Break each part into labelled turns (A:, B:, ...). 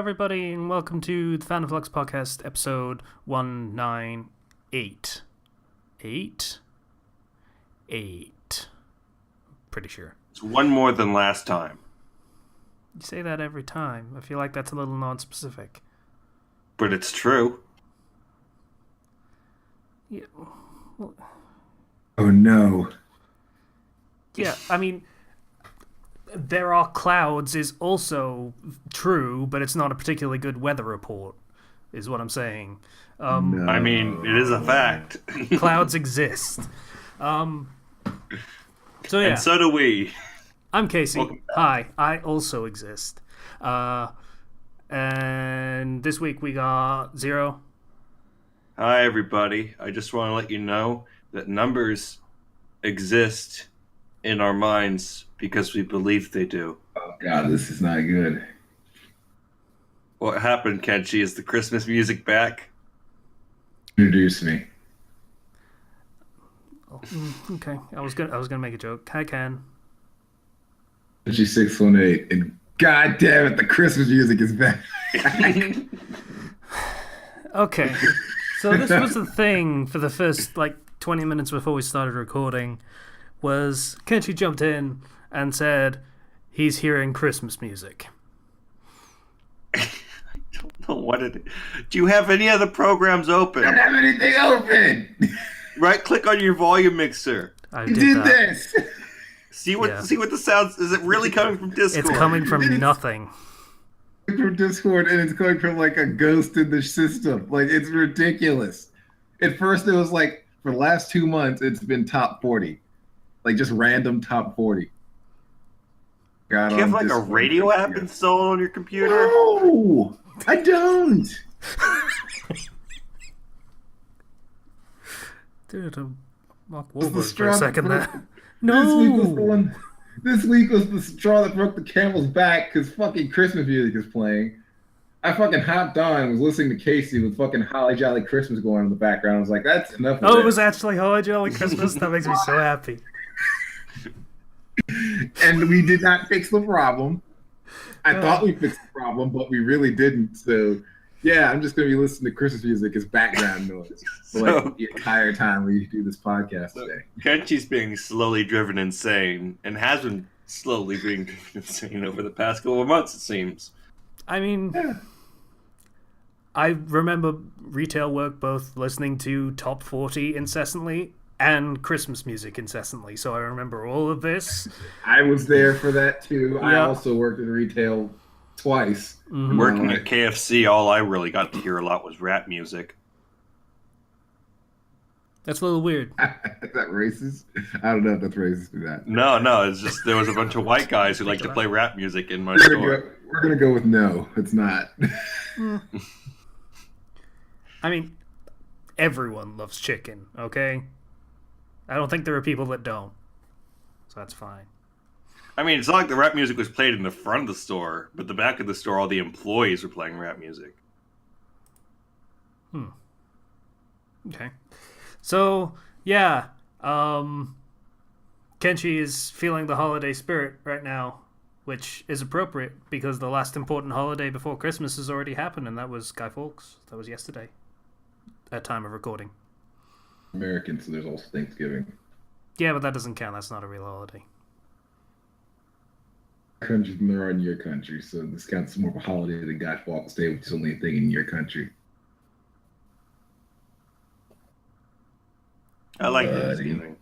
A: everybody, and welcome to the Fandom Flux podcast, episode 198. Eight. Pretty sure.
B: It's one more than last time.
A: You say that every time. I feel like that's a little non-specific.
B: But it's true.
A: Yeah. Well,
C: oh no.
A: Yeah, I mean, there are clouds is also true, but it's not a particularly good weather report, is what I'm saying.
C: No.
B: I mean, it is a fact.
A: Clouds exist. So yeah.
B: And so do we.
A: I'm Casey.
B: Welcome back.
A: Hi, I also exist. And this week we got Zero.
B: Hi, everybody. I just want to let you know that numbers exist in our minds because we believe they do.
C: Oh god, this is not good.
B: What happened, Kenshi? Is the Christmas music back?
C: Introduce me.
A: Oh, okay, I was gonna make a joke. Hi, Ken.
C: She's 618, and god damn it, the Christmas music is back.
A: Okay, so this was the thing for the first 20 minutes before we started recording. Was Kenshi jumped in and said he's hearing Christmas music.
B: I don't know what it is. Do you have any other programs open?
C: I don't have anything open.
B: Right-click on your volume mixer.
A: I
C: You did
A: that.
C: this.
B: See what the sounds. Is it really coming from Discord?
A: It's coming from nothing.
C: From Discord, and it's coming from like a ghost in the system. Like, it's ridiculous. At first, it was like, for the last 2 months, it's been top 40. Like, just random top 40.
B: Do you have like a radio app installed on your computer?
C: No, I don't.
A: Dude, Mark
C: Was the
A: Wahlberg for
C: straw
A: a
C: that
A: second
C: broke-
A: there.
C: This week was the straw that broke the camel's back because fucking Christmas music is playing. I fucking hopped on and was listening to Casey with fucking Holly Jolly Christmas going on in the background. I was like, that's enough of
A: Oh,
C: this.
A: it was actually Holly Jolly Christmas? That makes me so happy.
C: And we did not fix the problem. I thought we fixed the problem, but we really didn't. So, yeah, I'm just going to be listening to Christmas music as background noise for the entire time we do this podcast today.
B: Kenshi's being slowly driven insane, and has been slowly being driven insane over the past couple of months, it seems.
A: I mean,
C: Yeah.
A: I remember retail work both listening to Top 40 incessantly and Christmas music incessantly, so I remember all of this.
C: I was there for that too. I
A: Yeah.
C: also worked in retail twice.
A: Mhm.
B: Working at KFC, all I really got to hear a lot was rap music.
A: That's a little weird.
C: Is that racist? I don't know if that's racist or not.
B: No, it's just there was a bunch of white guys who like to play rap music in my
C: We're
B: store.
C: gonna go with no. It's not.
A: I mean, everyone loves chicken, okay? I don't think there are people that don't. So that's fine.
B: I mean, it's not like the rap music was played in the front of the store, but the back of the store, all the employees were playing rap music.
A: Okay. So, yeah. Kenshi is feeling the holiday spirit right now, which is appropriate because the last important holiday before Christmas has already happened, and that was Guy Fawkes. That was yesterday, at time of recording.
C: American, so there's also Thanksgiving.
A: Yeah, but that doesn't count. That's not a real holiday.
C: Countries and they're in your country, so this counts more of a holiday than Guy Fawkes Day, which is only a thing in your country.
B: I like Thanksgiving.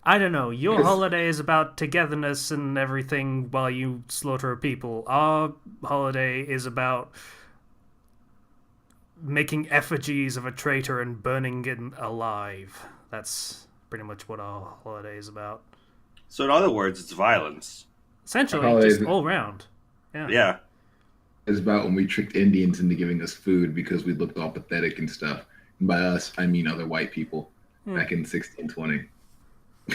A: I don't know. Your
C: Yes.
A: holiday is about togetherness and everything while you slaughter people. Our holiday is about making effigies of a traitor and burning it alive. That's pretty much what our holiday is about.
B: So in other words, it's violence.
A: Essentially,
C: Holiday
A: just
C: is-
A: all round.
B: Yeah.
C: It's about when we tricked Indians into giving us food because we looked all pathetic and stuff. And by us, I mean other white people back in 1620.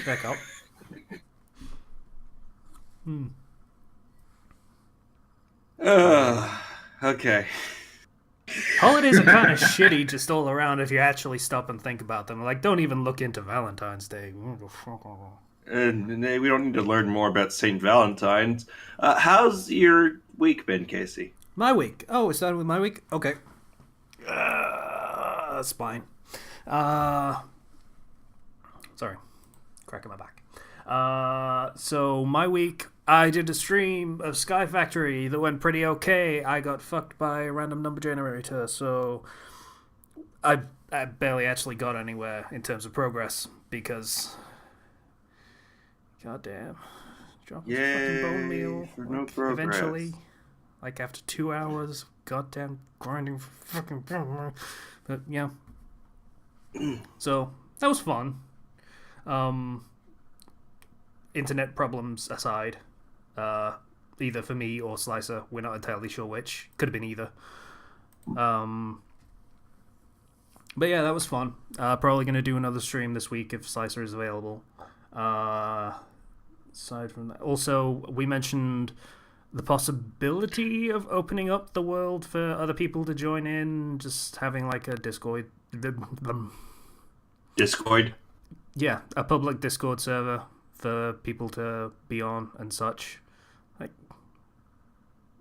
A: Back up.
B: Okay.
A: Holidays are kind of shitty just all around if you actually stop and think about them. Like, don't even look into Valentine's Day.
B: And we don't need to learn more about St. Valentine's. How's your week been, Casey?
A: My week. Oh, we started with my week? Okay. That's fine. Sorry. Cracking my back. So my week, I did a stream of Sky Factory that went pretty okay. I got fucked by a random number generator, so I barely actually got anywhere in terms of progress because, goddamn, dropping fucking bone meal.
B: For no progress.
A: Eventually, like after 2 hours, goddamn grinding for fucking bone meal. But yeah, so that was fun. Internet problems aside, either for me or Slicer, we're not entirely sure which. Could have been either. But yeah, that was fun. Probably going to do another stream this week if Slicer is available. Aside from that, also we mentioned the possibility of opening up the world for other people to join in, just having like a Discord.
B: Discord?
A: Yeah, a public Discord server for people to be on and such. Like,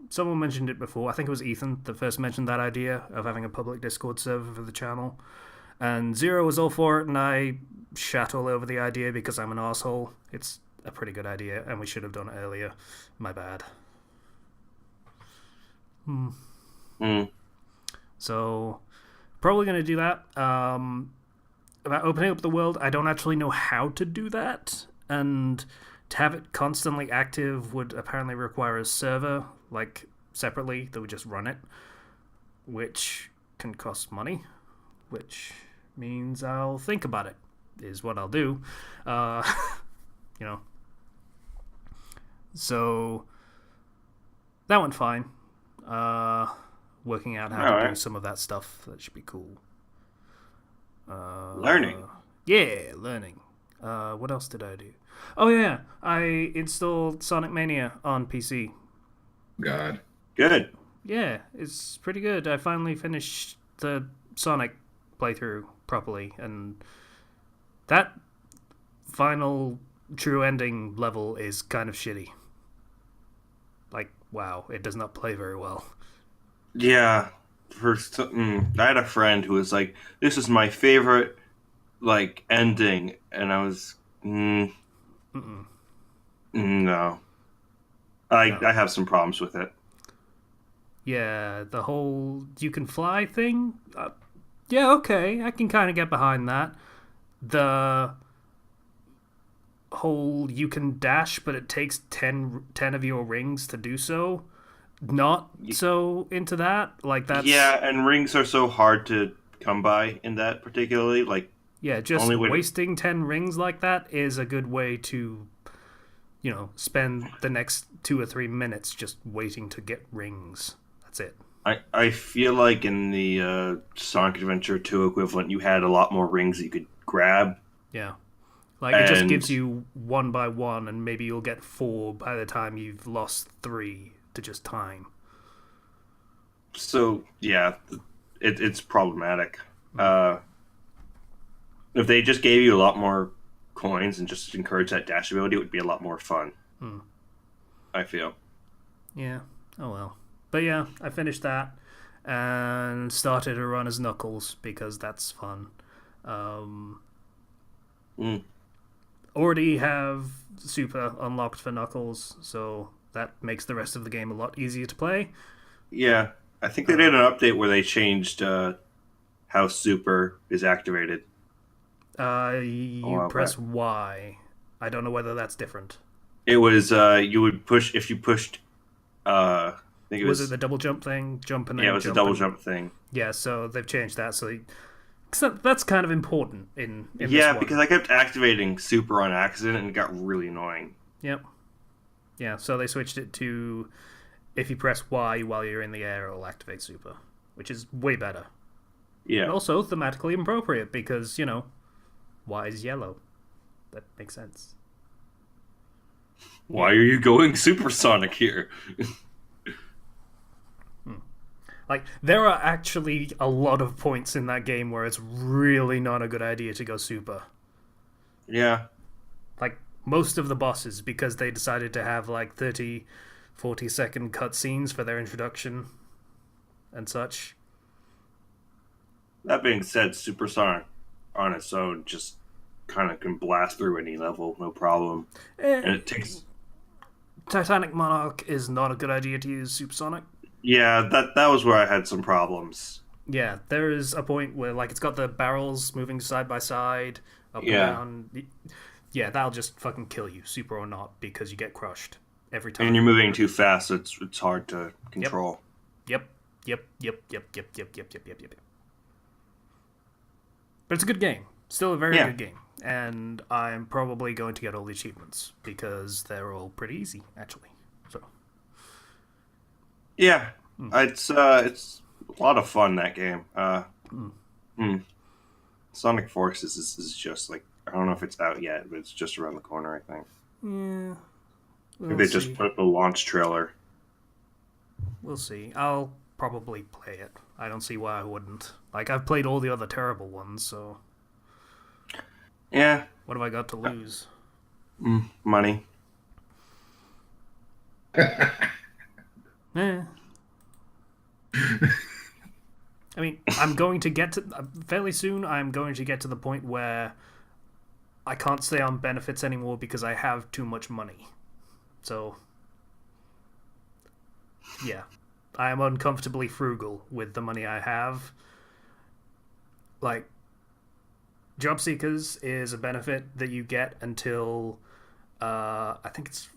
A: someone mentioned it before. I think it was Ethan that first mentioned that idea of having a public Discord server for the channel. And Zero was all for it, and I shat all over the idea because I'm an asshole. It's a pretty good idea, and we should have done it earlier. My bad. So, probably going to do that. About opening up the world, I don't actually know how to do that, and to have it constantly active would apparently require a server, like, separately, that would just run it, which can cost money, which means I'll think about it, is what I'll do. You know. So, that went fine. Working out how to do some of that stuff, that should be cool.
B: Learning.
A: Yeah, learning. What else did I do? Oh yeah, I installed Sonic Mania on PC.
C: God.
B: Good.
A: Yeah, it's pretty good. I finally finished the Sonic playthrough properly, and that final true ending level is kind of shitty. Like, wow, it does not play very well.
B: Yeah. I had a friend who was like, "This is my favorite, like, ending," and I was, no. I have some problems with it.
A: Yeah, the whole you can fly thing. Yeah, okay, I can kind of get behind that. The whole you can dash, but it takes 10 of your rings to do so. Not so into that. Like, that's...
B: Yeah, and rings are so hard to come by in that particularly. Like,
A: yeah, just wasting 10 rings like that is a good way to, you know, spend the next 2 or 3 minutes just waiting to get rings. That's it.
B: I feel like in the Sonic Adventure 2 equivalent, you had a lot more rings that you could grab.
A: Yeah. Like, it just gives you 1 by 1, and maybe you'll get 4 by the time you've lost 3 to just time.
B: So, yeah, it's problematic. If they just gave you a lot more coins and just encourage that dash ability, it would be a lot more fun. I feel.
A: Yeah. Oh well. But yeah, I finished that and started a run as Knuckles because that's fun. Already have Super unlocked for Knuckles, so that makes the rest of the game a lot easier to play.
B: Yeah, I think they did an update where they changed how Super is activated.
A: You press Y. I don't know whether that's different.
B: It was you would push if you pushed. I think
A: was it the double jump thing? Jump and then
B: it was a double jump thing.
A: Yeah, so they've changed that. So that's kind of important in this one.
B: Because I kept activating Super on accident and it got really annoying.
A: Yep. Yeah, so they switched it to if you press Y while you're in the air, it'll activate Super, which is way better.
B: Yeah.
A: And also thematically appropriate because, you know, Y is yellow. That makes sense.
B: Why are you going supersonic here?
A: Like, there are actually a lot of points in that game where it's really not a good idea to go super.
B: Yeah.
A: Like, most of the bosses, because they decided to have, like, 30 40-second cutscenes for their introduction and such.
B: That being said, Supersonic on its own just kind of can blast through any level, no problem. And it takes...
A: Titanic Monarch is not a good idea to use Supersonic.
B: Yeah, that was where I had some problems.
A: Yeah, there is a point where like it's got the barrels moving side by side, up and
B: Yeah.
A: down. Yeah, that'll just fucking kill you, super or not, because you get crushed every time.
B: And you're moving too fast, it's hard to control.
A: Yep. But it's a good game. Still a very good game. And I'm probably going to get all the achievements because they're all pretty easy, actually. So.
B: Yeah, it's a lot of fun, that game. Sonic Forces is just like, I don't know if it's out yet, but it's just around the corner, I think.
A: Yeah.
B: They just put up a launch trailer.
A: We'll see. I'll probably play it. I don't see why I wouldn't. Like, I've played all the other terrible ones, so...
B: Yeah.
A: What have I got to lose?
B: Money.
A: I mean, I'm going to get to... fairly soon, I'm going to get to the point where I can't stay on benefits anymore because I have too much money. So... yeah. I am uncomfortably frugal with the money I have. Like, Job Seekers is a benefit that you get until, I think it's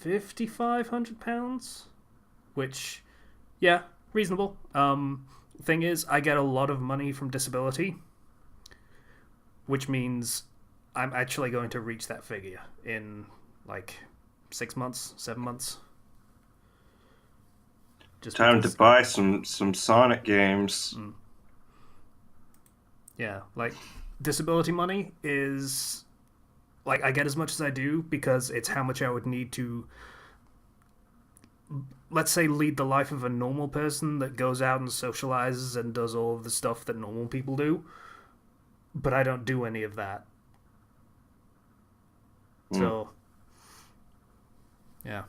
A: £5,500, which, yeah, reasonable. Thing is, I get a lot of money from disability, which means I'm actually going to reach that figure in, like, 6 months, 7 months. Just
B: Time to buy some Sonic games.
A: Yeah, like, disability money is... like, I get as much as I do because it's how much I would need to, let's say, lead the life of a normal person that goes out and socializes and does all of the stuff that normal people do. But I don't do any of that. So, yeah.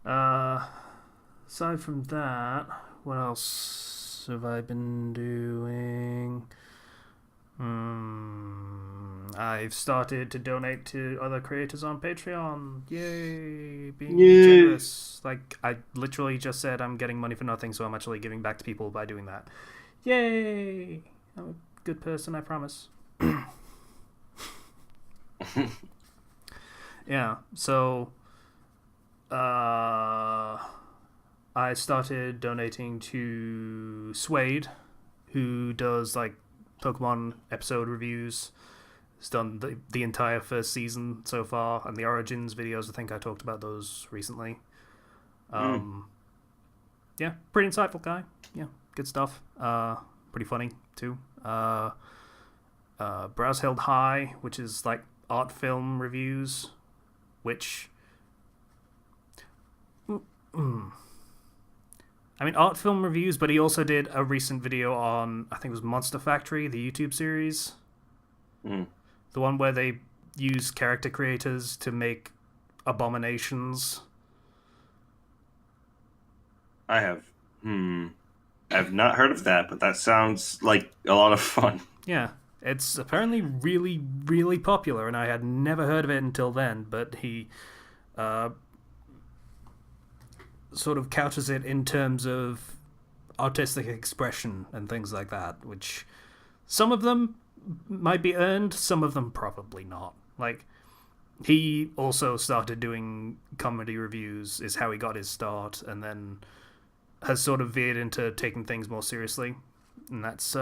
A: Aside from that, what else have I been doing? I've started to donate to other creators on Patreon. Yay! Being generous. Like, I literally just said I'm getting money for nothing, so I'm actually giving back to people by doing that. Yay! I'm a good person, I promise. Yeah, so... I started donating to Suede, who does like Pokemon episode reviews. He's done the entire first season so far, and the Origins videos. I think I talked about those recently. Yeah, pretty insightful guy. Yeah, good stuff. Pretty funny too. Brows Held High, which is like art film reviews, which. I mean, art film reviews, but he also did a recent video on, I think it was Monster Factory, the YouTube series. The one where they use character creators to make abominations.
B: I have I've not heard of that, but that sounds like a lot of fun.
A: Yeah, it's apparently really, really popular, and I had never heard of it until then, but he sort of couches it in terms of artistic expression and things like that, which some of them might be earned, some of them probably not. Like, he also started doing comedy reviews, is how he got his start, and then has sort of veered into taking things more seriously. And that's,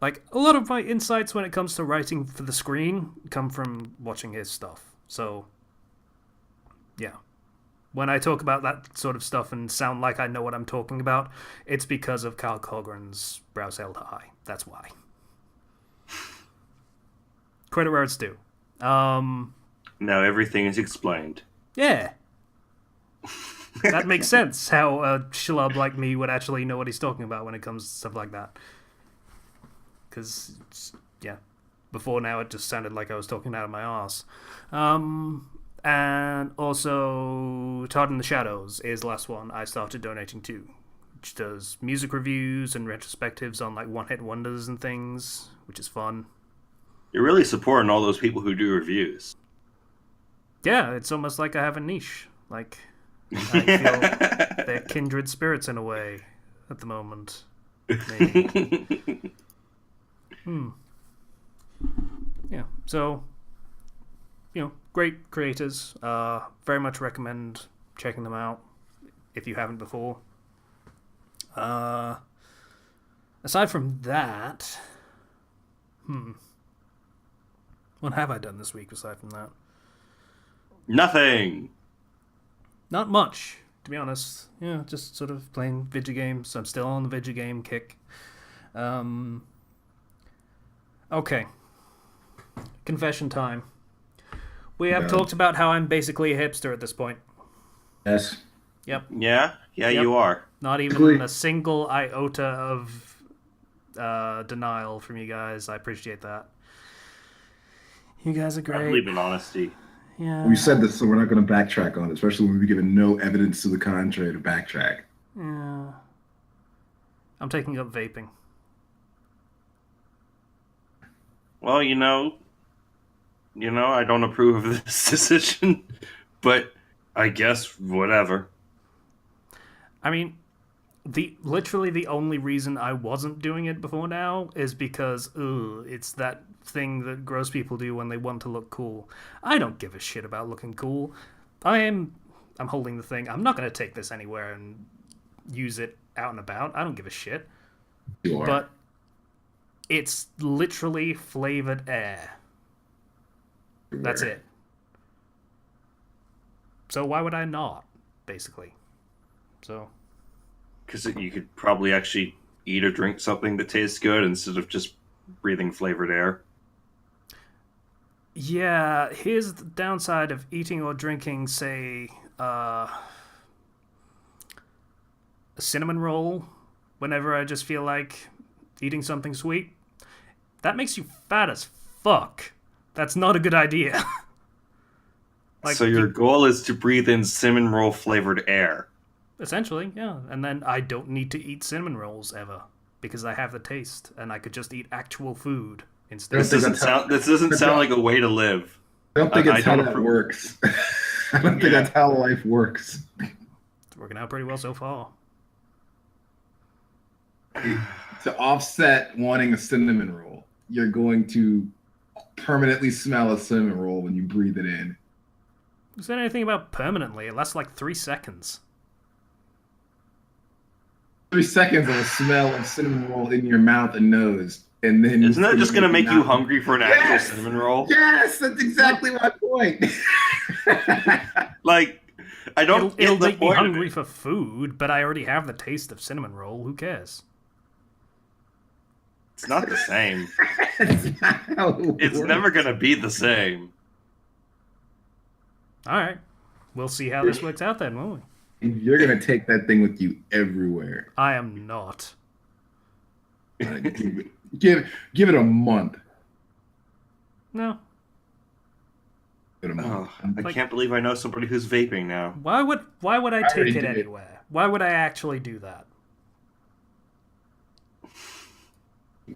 A: like, a lot of my insights when it comes to writing for the screen come from watching his stuff. So, yeah. When I talk about that sort of stuff and sound like I know what I'm talking about, it's because of Kyle Colgren's Brows Held High. That's why. Credit where it's due.
B: Now everything is explained.
A: Yeah. That makes sense, how a schlub like me would actually know what he's talking about when it comes to stuff like that. Because, yeah, before now it just sounded like I was talking out of my arse. And also, Todd in the Shadows is the last one I started donating to, which does music reviews and retrospectives on like one-hit wonders and things, which is fun.
B: You're really supporting all those people who do reviews.
A: Yeah, it's almost like I have a niche. Like, I feel they're kindred spirits in a way at the moment. Maybe. Yeah, so, great creators. Very much recommend checking them out if you haven't before. Aside from that, what have I done this week aside from that?
B: Nothing.
A: Not much, to be honest. Yeah, just sort of playing video games. I'm still on the video game kick. Okay. Confession time. We have talked about how I'm basically a hipster at this point.
C: Yes.
A: Yep.
B: Yeah, you are.
A: Not even a single iota of denial from you guys. I appreciate that. You guys are great.
B: I believe in honesty.
A: Yeah.
C: We said this, so we're not going to backtrack on it, especially when we've given no evidence to the contrary to backtrack.
A: Yeah. I'm taking up vaping.
B: Well, I don't approve of this decision, but I guess whatever.
A: I mean, literally the only reason I wasn't doing it before now is because it's that thing that gross people do when they want to look cool. I don't give a shit about looking cool. I'm holding the thing. I'm not going to take this anywhere and use it out and about. I don't give a shit.
C: You are.
A: But it's literally flavored air. That's it. So why would I not, basically? So,
B: Because you could probably actually eat or drink something that tastes good instead of just breathing flavored air.
A: yeah, here's the downside of eating or drinking, say, a cinnamon roll whenever I just feel like eating something sweet. That makes you fat as fuck. That's not a good idea.
B: So your goal is to breathe in cinnamon roll flavored air.
A: Essentially, yeah. And then I don't need to eat cinnamon rolls ever because I have the taste and I could just eat actual food instead.
B: This doesn't sound like a way to live.
C: I don't think it's how that works. I don't think that's how life works.
A: It's working out pretty well so far.
C: To offset wanting a cinnamon roll, you're going to permanently smell a cinnamon roll when you breathe it in.
A: Who said anything about permanently? It lasts like 3 seconds.
C: 3 seconds of a smell of cinnamon roll in your mouth and nose, and then
B: isn't that just going to make you hungry for an actual cinnamon roll?
C: Yes, that's exactly my point.
B: Like, I don't.
A: It'll make me hungry for food, but I already have the taste of cinnamon roll. Who cares?
B: It's not the same.
C: That's not how it
B: It's
C: works.
B: never going to be the same.
A: All right, we'll see how this works out then, won't we?
C: You're gonna take that thing with you everywhere.
A: I am not.
C: Give it a month.
A: No.
C: Give it a month.
B: I can't believe I know somebody who's vaping now.
A: Why would I take
C: already
A: it
C: did it.
A: anywhere? Why would I actually do that?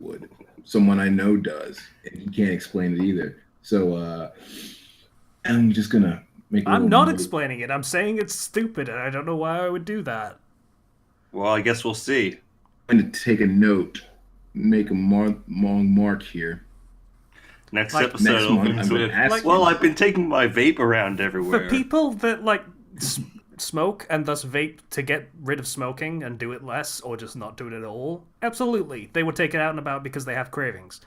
C: Would. Someone I know does, and he can't explain it either. So I'm just gonna make.
A: I'm not explaining it. I'm saying it's stupid, and I don't know why I would do that.
B: Well, I guess we'll see.
C: I'm going to take a note, make a long mark here.
B: Next
A: Like,
B: episode
C: next month,
B: opens
C: I'm gonna
B: with,
C: ask
B: well,
C: you.
B: I've been taking my vape around everywhere.
A: For people that like smoke and thus vape to get rid of smoking and do it less or just not do it at all, absolutely. They would take it out and about because they have cravings.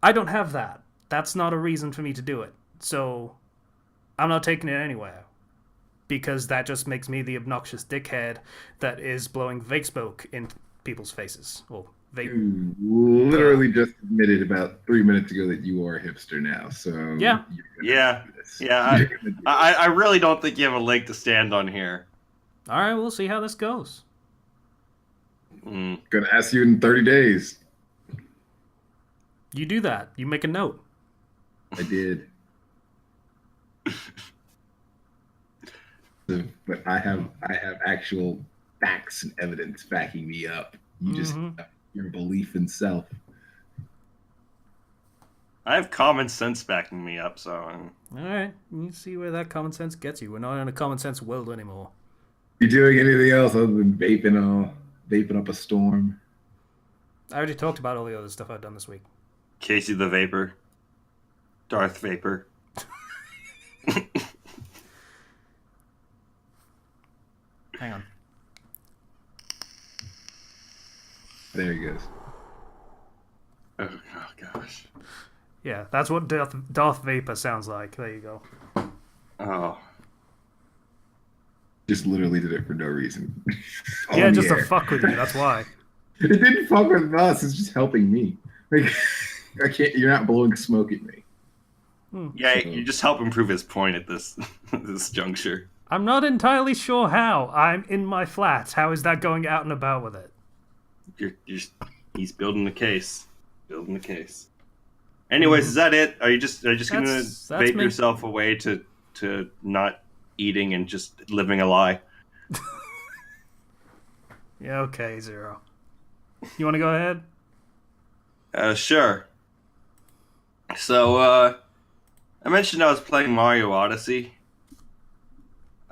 A: I don't have that. That's not a reason for me to do it. So I'm not taking it anywhere. Because that just makes me the obnoxious dickhead that is blowing vape smoke in people's faces. Or vape.
C: You literally just admitted about 3 minutes ago that you are a hipster now. So
A: Yeah.
B: Yeah. I really don't think you have a leg to stand on here.
A: All right, we'll see how this goes.
C: Gonna ask you in 30 days.
A: You do that. You make a note.
C: I did. but I have actual facts and evidence backing me up. You just have your belief in self.
B: I have common sense backing me up, so
A: All right, you see where that common sense gets you. We're not in a common sense world anymore.
C: You doing anything else other than vaping up a storm?
A: I already talked about all the other stuff I've done this week.
B: Casey the Vapor, Darth Vapor.
A: Hang on.
C: There he goes.
B: Oh gosh.
A: Yeah, that's what Darth Vapor sounds like. There you go.
B: Oh.
C: Just literally did it for no reason.
A: Yeah, just to fuck with you. That's why.
C: It didn't fuck with us. It's just helping me. Like, I can't. You're not blowing smoke at me.
B: Yeah, you just help improve his point at this this juncture.
A: I'm not entirely sure how. I'm in my flat. How is that going out and about with it?
B: He's building the case. Building the case. Anyways, is that it? Are you just gonna vape yourself away to not eating and just living a lie?
A: Yeah, okay, Zero. You want to go ahead?
B: Sure. So, I mentioned I was playing Mario Odyssey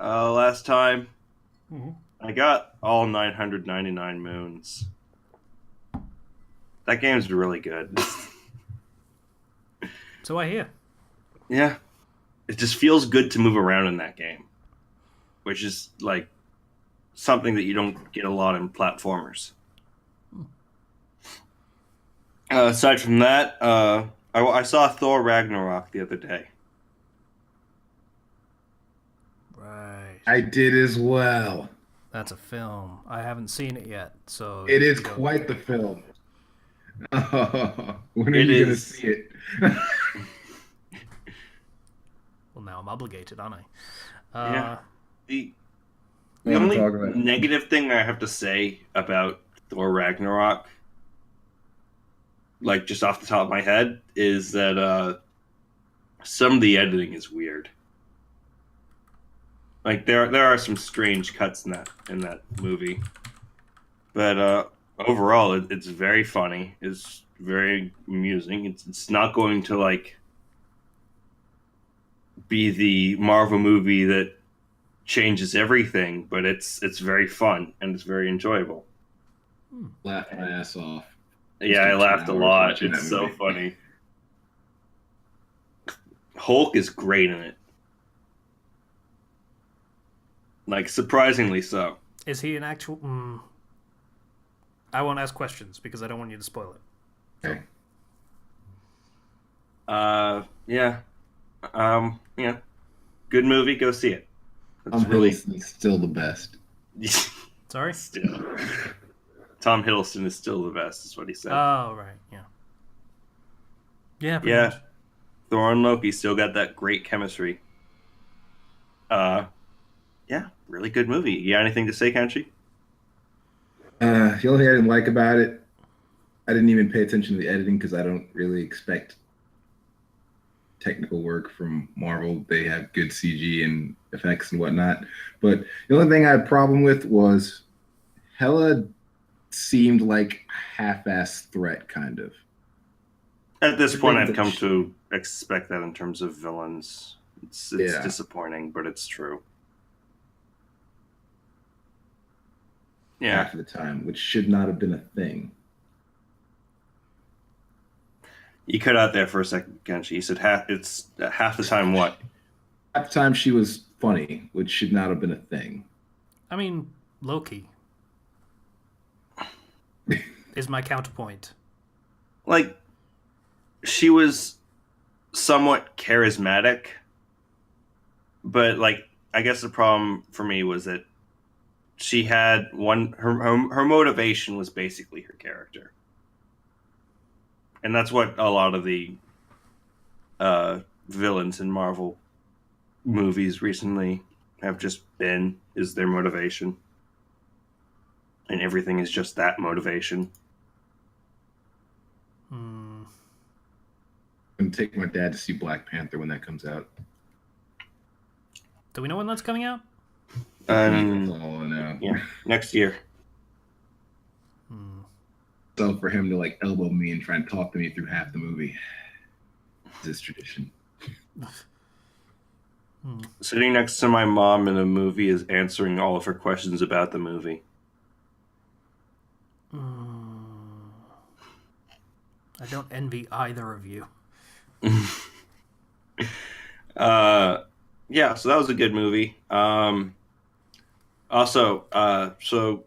B: last time.
A: Mm-hmm.
B: I got all 999 moons. That game's really good.
A: So I hear.
B: Yeah. It just feels good to move around in that game, which is like something that you don't get a lot in platformers. Aside from that, I saw Thor Ragnarok the other day.
A: Right.
C: I did as well.
A: That's a film. I haven't seen it yet, so
C: It is quite the film. Oh, when are
B: It
C: you going to
B: is.
C: see it?
A: Well, now I'm obligated, aren't I?
B: Yeah. The
C: I wanna
B: only
C: talk about it.
B: negative thing I have to say about Thor Ragnarok, like just off the top of my head, is that some of the editing is weird. Like there are some strange cuts in that movie, but overall it's very funny. It's very amusing. It's not going to like be the Marvel movie that changes everything, but it's very fun and it's very enjoyable.
C: Laughed my ass off.
B: Yeah, I
C: Just
B: laughed a
C: 2 hours
B: lot.
C: watching
B: It's
C: that
B: so
C: movie.
B: funny. Hulk is great in it. Like, surprisingly so.
A: Is he an actual... I won't ask questions because I don't want you to spoil it.
C: Okay.
B: Yeah. Yeah. Good movie, go see it. It's
C: Tom
B: really...
C: Hiddleston's still the best.
A: Sorry?
B: Still. Tom Hiddleston is still the best, is what he said.
A: Oh, right, yeah. Yeah, pretty
B: Yeah.
A: much.
B: Thor and Loki still got that great chemistry. Yeah, really good movie. You got anything to say, Country?
C: The only thing I didn't like about it, I didn't even pay attention to the editing because I don't really expect technical work from Marvel. They have good CG and effects and whatnot. But the only thing I had a problem with was Hela seemed like a half-ass threat, kind of.
B: At this point, I've
C: that
B: come to expect that in terms of villains. It's
C: Yeah.
B: disappointing, but it's true. Yeah.
C: Half of the time, which should not have been a thing.
B: You cut out there for a second, Kenshi. You said it's half the time what?
C: Half the time she was funny, which should not have been a thing.
A: I mean, Loki is my counterpoint.
B: Like, she was somewhat charismatic, but, like, I guess the problem for me was that she had her motivation was basically her character. And that's what a lot of the villains in Marvel movies recently have just been, is their motivation. And everything is just that motivation.
A: Hmm.
C: I'm gonna take my dad to see Black Panther when that comes out.
A: Do we know when that's coming out?
B: And
C: That's all I know.
B: yeah, next year.
C: So for him to like elbow me and try and talk to me through half the movie, this tradition.
B: Sitting next to my mom in a movie is answering all of her questions about the movie.
A: I don't envy either of you.
B: Yeah, so that was a good movie. Also, so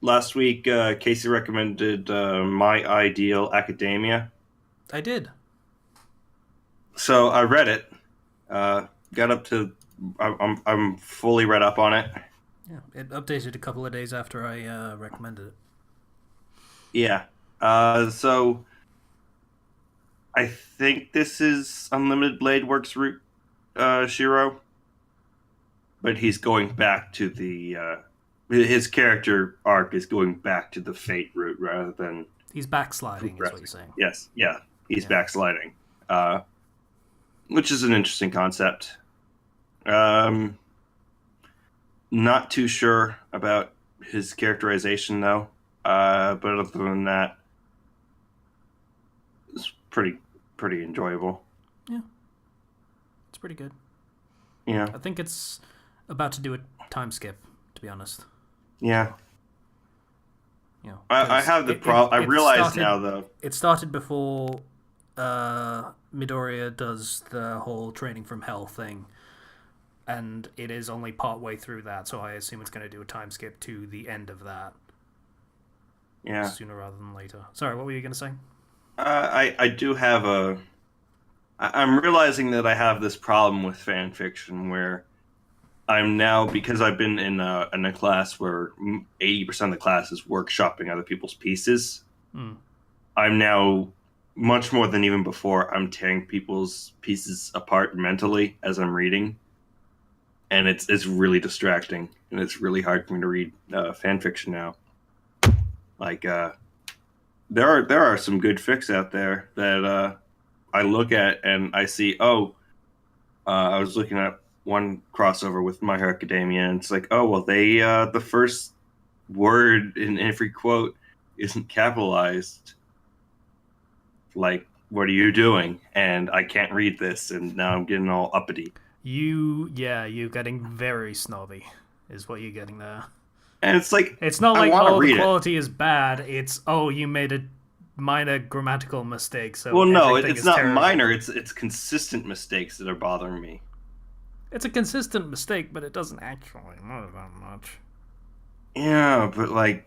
B: last week, Casey recommended My Ideal Academia.
A: I did.
B: So I read it. Got up to. I'm fully read up on it.
A: Yeah, it updated a couple of days after I recommended it.
B: Yeah. So I think this is Unlimited Blade Works route, Shiro, but he's going back to the. His character arc is going back to the Fate route rather than.
A: He's backsliding, is what you're saying.
B: Yes, yeah, he's backsliding, which is an interesting concept. Not too sure about his characterization though, but other than that, it's pretty enjoyable.
A: Yeah, it's pretty good.
B: Yeah,
A: I think it's about to do a time skip, to be honest.
B: yeah.
A: You know,
B: I have the problem. I realize now though.
A: It started before Midoriya does the whole training from hell thing, and it is only part way through that, so I assume it's going to do a time skip to the end of that.
B: Yeah.
A: Sooner rather than later. Sorry, what were you going to say?
B: I do have a. I'm realizing that I have this problem with fan fiction where I'm now, because I've been in a class where 80% of the class is workshopping other people's pieces. I'm now, much more than even before, I'm tearing people's pieces apart mentally as I'm reading, and it's really distracting, and it's really hard for me to read fan fiction now. Like there are some good fics out there that I look at and I see. I was looking at one crossover with My Hero Academia, and it's like, oh well, they the first word in every quote isn't capitalized. Like, what are you doing? And I can't read this, and now I'm getting all uppity.
A: You're getting very snobby, is what you're getting there.
B: And it's like,
A: it's not like, oh, the quality
B: it.
A: is bad. It's, oh, you made a minor grammatical mistake. So
B: well, no, it's not
A: terrible.
B: Minor. It's consistent mistakes that are bothering me.
A: It's a consistent mistake, but it doesn't actually matter that much.
B: Yeah, but like,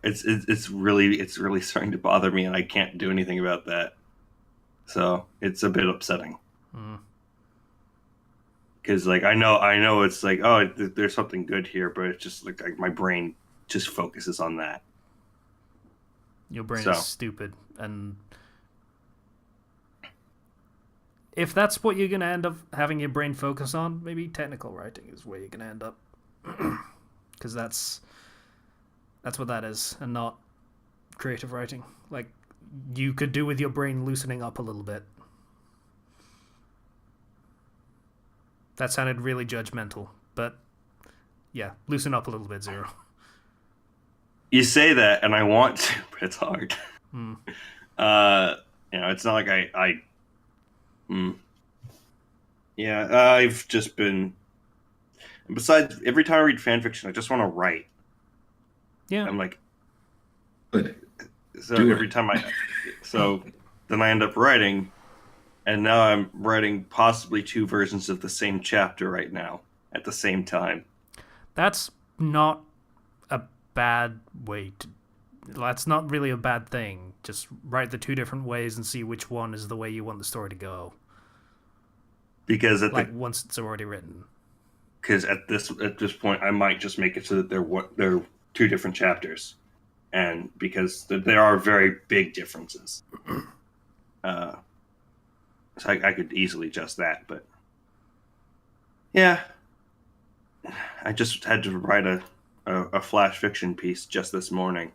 B: it's really starting to bother me, and I can't do anything about that. So it's a bit upsetting. Because like I know it's like, oh, there's something good here, but it's just like my brain just focuses on that.
A: Your brain is stupid, and if that's what you're going to end up having your brain focus on, maybe technical writing is where you're going to end up. Because that's what that is, and not creative writing. Like, you could do with your brain loosening up a little bit. That sounded really judgmental, but yeah, loosen up a little bit, Zero.
B: You say that, and I want to, but it's hard. It's not like Yeah, I've just been. Besides, every time I read fan fiction, I just want to write.
A: Yeah.
B: I'm like. So
C: Do
B: every time then I end up writing, and now I'm writing possibly 2 versions of the same chapter right now at the same time.
A: That's not a bad way to. That's not really a bad thing. Just write the 2 different ways and see which one is the way you want the story to go.
B: Because
A: once it's already written.
B: Because at this point, I might just make it so that they're 2 different chapters, and because there are very big differences, so I could easily adjust that. But yeah, I just had to write a flash fiction piece just this morning,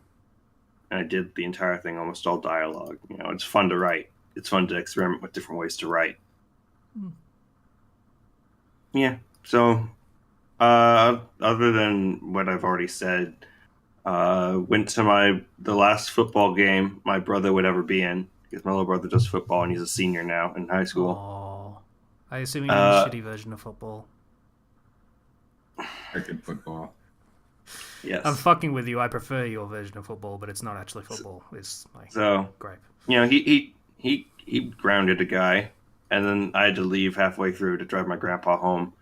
B: and I did the entire thing almost all dialogue. It's fun to write. It's fun to experiment with different ways to write. Yeah, so Other than what I've already said, went to the last football game my brother would ever be in because my little brother does football and he's a senior now in high school.
A: Oh, I assume you mean
B: Uh,
A: shitty version of football.
C: Freaking football.
B: yes.
A: I'm fucking with you. I prefer your version of football, but it's not actually football. It's like
B: So
A: grape.
B: he grounded a guy, and then I had to leave halfway through to drive my grandpa home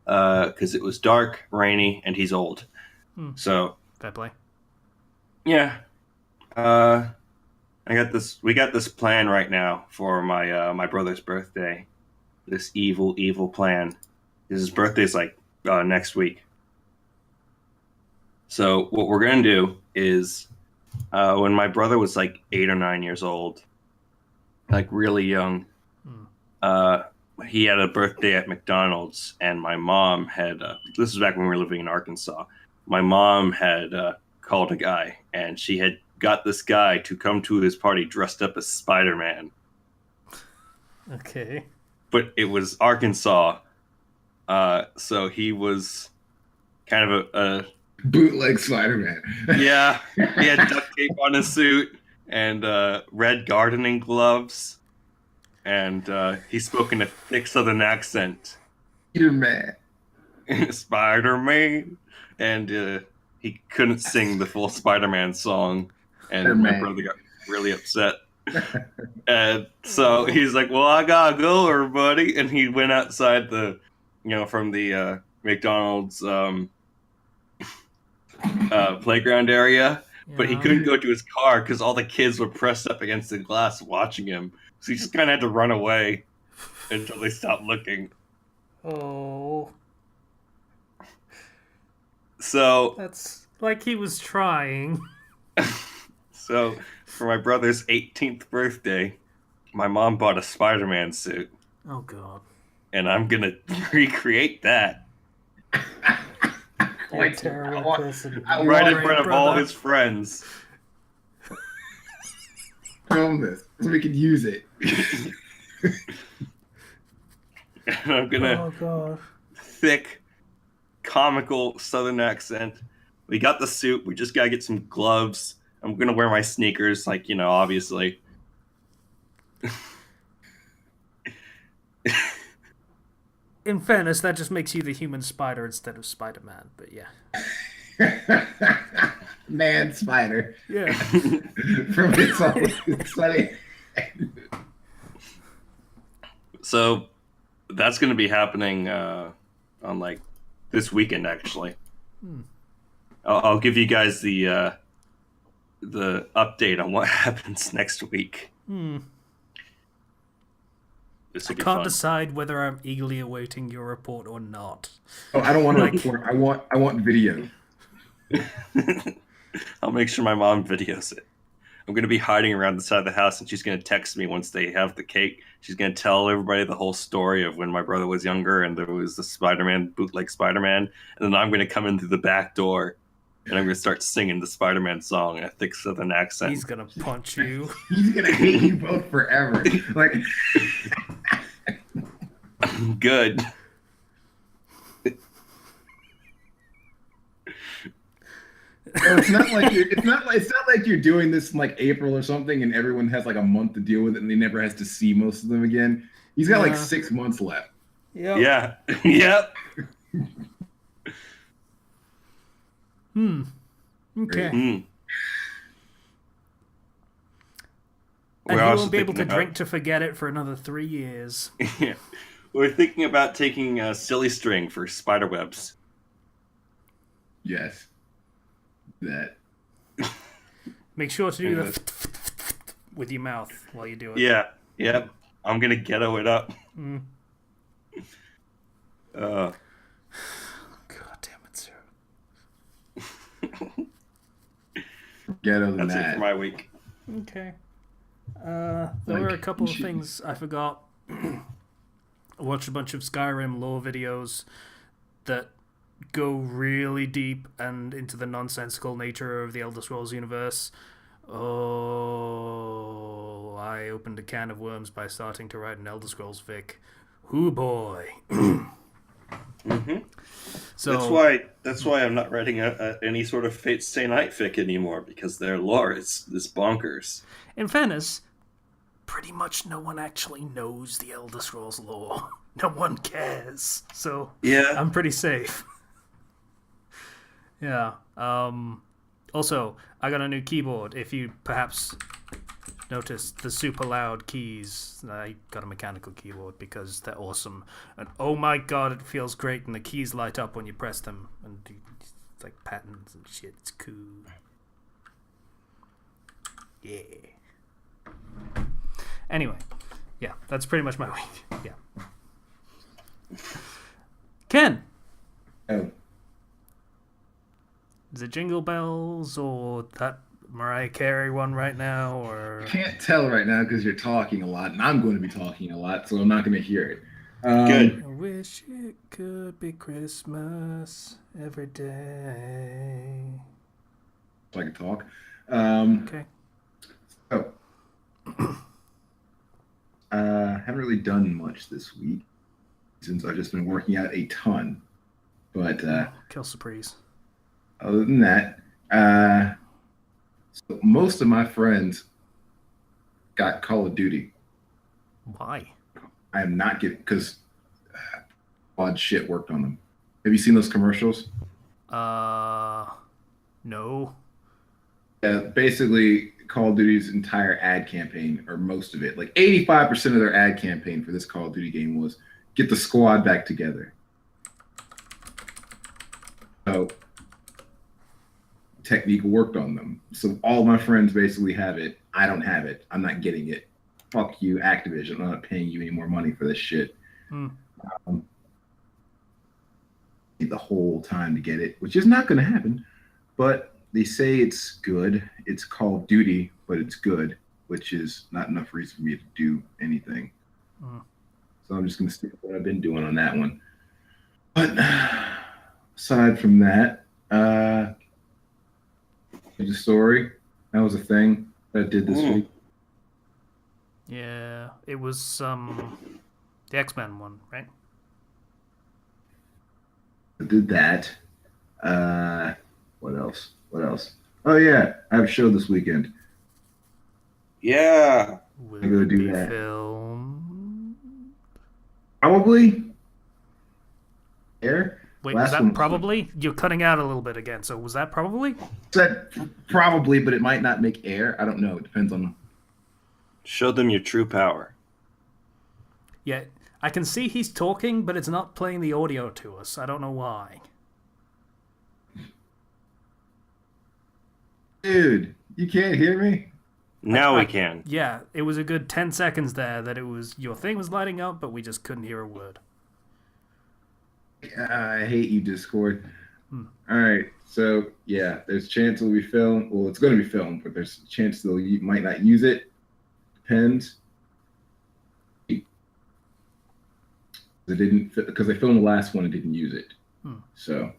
B: because it was dark, rainy, and he's old. So
A: Fair play.
B: yeah, we got this plan right now for my brother's birthday. This evil plan. His birthday's like next week. So what we're gonna do is when my brother was like 8 or 9 years old, like really young, uh, he had a birthday at McDonald's, and my mom had. This was back when we were living in Arkansas. My mom had called a guy, and she had got this guy to come to his party dressed up as Spider-Man.
A: Okay.
B: But it was Arkansas, so he was kind of a
C: Bootleg Spider-Man.
B: yeah. He had duct tape on his suit and red gardening gloves, and he spoke in a thick Southern accent.
C: Spider-Man.
B: Spider-Man, and he couldn't sing the full Spider-Man song, and my brother got really upset. And so he's like, "Well, I gotta go, everybody," and he went outside from the McDonald's playground area, but he couldn't go to his car because all the kids were pressed up against the glass watching him. So he just kind of had to run away until they stopped looking.
A: Oh.
B: So
A: That's like he was trying.
B: So for my brother's 18th birthday, my mom bought a Spider-Man suit,
A: Oh god.
B: and I'm gonna recreate that
A: You're a terrible person.
B: right in front of all his friends.
C: Film this so we can use it.
B: And I'm gonna
A: Oh god.
B: thick, comical Southern accent. We got the suit. We just gotta get some gloves. I'm gonna wear my sneakers, obviously.
A: In fairness, that just makes you the human spider instead of Spider-Man, but yeah.
C: Man Spider.
A: Yeah.
C: From It's Funny.
B: So that's gonna be happening on this weekend, actually. I'll give you guys the update on what happens next week. This
A: I
B: will be
A: can't
B: fun.
A: decide whether I'm eagerly awaiting your report or not.
C: Oh, I don't want to report. I want video.
B: I'll make sure my mom videos it. I'm going to be hiding around the side of the house, and she's going to text me once they have the cake. She's going to tell everybody the whole story of when my brother was younger and there was the Spider-Man, bootleg Spider-Man. And then I'm going to come in through the back door, and I'm going to start singing the Spider-Man song in a thick Southern accent.
A: He's gonna punch you.
C: He's gonna hate you both forever. Like,
B: Good.
C: it's not like you're doing this in like April or something, and everyone has like a month to deal with it, and they never has to see most of them again. He's got like 6 months left.
A: Yep.
B: Yeah. Yep.
A: Okay.
B: Mm.
A: And
B: We're
A: he
B: also
A: won't be able to
B: thinking
A: drink to forget it for another 3 years.
B: Yeah. We're thinking about taking silly string for spider webs.
C: Yes. That.
A: Make sure to do the with your mouth while you do it.
B: Yeah. Yep. I'm gonna ghetto it up.
A: God damn it, sir.
C: Ghetto than
B: That's
C: that.
B: it for my week.
A: Okay. There were a couple of things I forgot. I watched a bunch of Skyrim lore videos that go really deep and into the nonsensical nature of the Elder Scrolls universe. Oh, I opened a can of worms by starting to write an Elder Scrolls fic. Hoo boy. So
B: That's why I'm not writing any sort of Fate Stay Night fic anymore, because their lore is bonkers.
A: in fairness, pretty much no one actually knows the Elder Scrolls lore. No one cares. So
B: Yeah.
A: I'm pretty safe. Yeah. Also, I got a new keyboard. If you perhaps noticed the super loud keys, I got a mechanical keyboard because they're awesome. And oh my god, it feels great, and the keys light up when you press them, and it's like patterns and shit. It's cool. Yeah. Anyway, yeah, that's pretty much my week. Yeah. Ken,
C: Oh,
A: is it Jingle Bells or that Mariah Carey one right now, or
C: can't tell right now because you're talking a lot, and I'm going to be talking a lot, so I'm not going to hear it.
B: Good.
A: I wish it could be Christmas every day.
C: So I can talk.
A: Okay.
C: So, haven't really done much this week since I've just been working out a ton. But
A: Kill surprise.
C: other than that, so most of my friends got Call of Duty.
A: Why?
C: I am not getting because odd shit worked on them. Have you seen those commercials?
A: No.
C: Basically, Call of Duty's entire ad campaign, or most of it, like 85% of their ad campaign for this Call of Duty game was get the squad back together. So, technique worked on them. So, all my friends basically have it. I don't have it. I'm not getting it. Fuck you, Activision. I'm not paying you any more money for this shit. Need the whole time to get it, which is not going to happen. But they say it's good. It's Call of Duty, but it's good, which is not enough reason for me to do anything. So I'm just going to stick with what I've been doing on that one. But aside from that, the story, that was a thing that I did this week.
A: Yeah, it was the X-Men one, right?
C: I did that. What else? Oh yeah, I have a show this weekend.
B: Yeah.
A: Will
C: I go
A: it
C: do
A: be
C: that.
A: filmed?
C: Probably. Air.
A: Wait,
C: Last
A: was that
C: one-
A: probably? You're cutting out a little bit again. So was that probably?
C: Said probably, but it might not make air. I don't know. It depends on.
B: Show them your true power.
A: Yeah, I can see he's talking, but it's not playing the audio to us. I don't know why.
C: Dude, you can't hear me?
B: Now we can.
A: Yeah, it was a good 10 seconds there that it was your thing was lighting up, but we just couldn't hear a word.
C: I hate you, Discord. All right, so yeah, there's a chance it'll be filmed. Well, it's going to be filmed, but there's a chance you might not use it. Depends. They didn't because they filmed the last one and didn't use it. So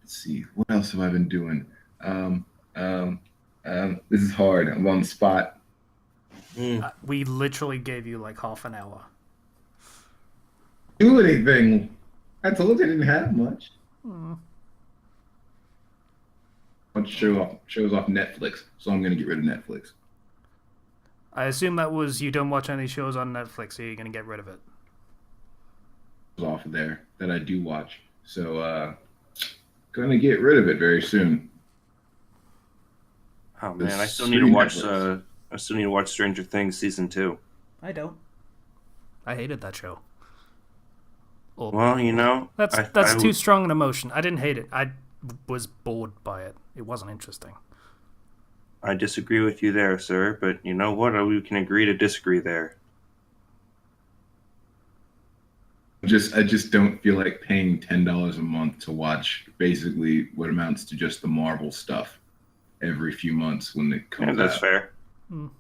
C: let's see, what else have I been doing? This is hard. I'm on the spot.
A: We literally gave you like half an hour.
C: Do anything. I told you I didn't have much. Bunch of shows off Netflix, so I'm gonna get rid of Netflix.
A: I assume that was you don't watch any shows on Netflix, so you're going to get rid of it.
C: Off of there that I do watch, so gonna get rid of it very soon.
B: Oh man, I still
C: Sweet
B: need to watch.
C: Netflix.
B: I still need to watch Stranger Things season 2.
A: I don't. I hated that show. Or,
B: Well, you know,
A: that's too strong an emotion. I didn't hate it. I was bored by it. It wasn't interesting.
B: I disagree with you there, sir. But you know what? We can agree to disagree there.
C: I just don't feel like paying $10 a month to watch basically what amounts to just the Marvel stuff every few months when it comes
B: Yeah, that's
C: out.
B: fair.
C: Netflix.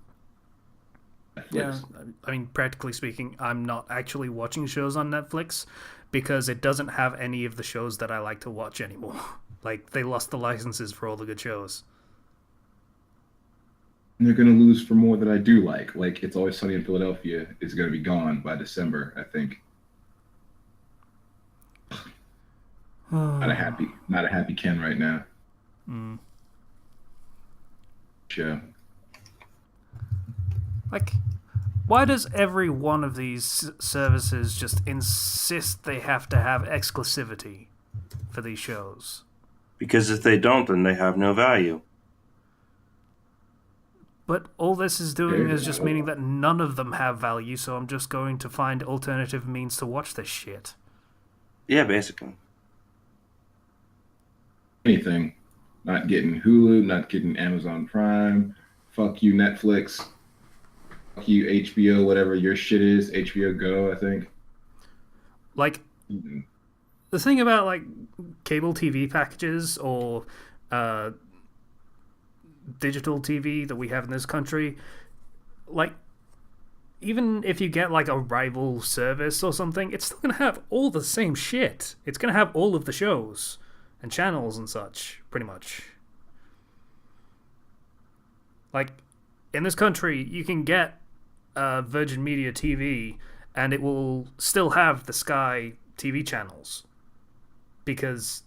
A: Yeah, I mean, practically speaking, I'm not actually watching shows on Netflix because it doesn't have any of the shows that I like to watch anymore. Like, they lost the licenses for all the good shows.
C: And they're gonna lose for more that I do like. Like It's Always Sunny in Philadelphia is gonna be gone by December, I think. Not a happy Ken right now.
A: Mm.
C: Sure.
A: Like, why does every one of these services just insist they have to have exclusivity for these shows?
B: Because if they don't, then they have no value.
A: But all this is doing is just meaning that none of them have value, so I'm just going to find alternative means to watch this shit.
B: Yeah, basically.
C: Anything. Not getting Hulu, not getting Amazon Prime. Fuck you, Netflix. Fuck you, HBO, whatever your shit is. HBO Go, I think.
A: Like, the thing about, like, cable TV packages or digital TV that we have in this country, like, even if you get, like, a rival service or something, it's still going to have all the same shit. It's going to have all of the shows and channels and such, pretty much. Like, in this country, you can get Virgin Media TV, and it will still have the Sky TV channels, because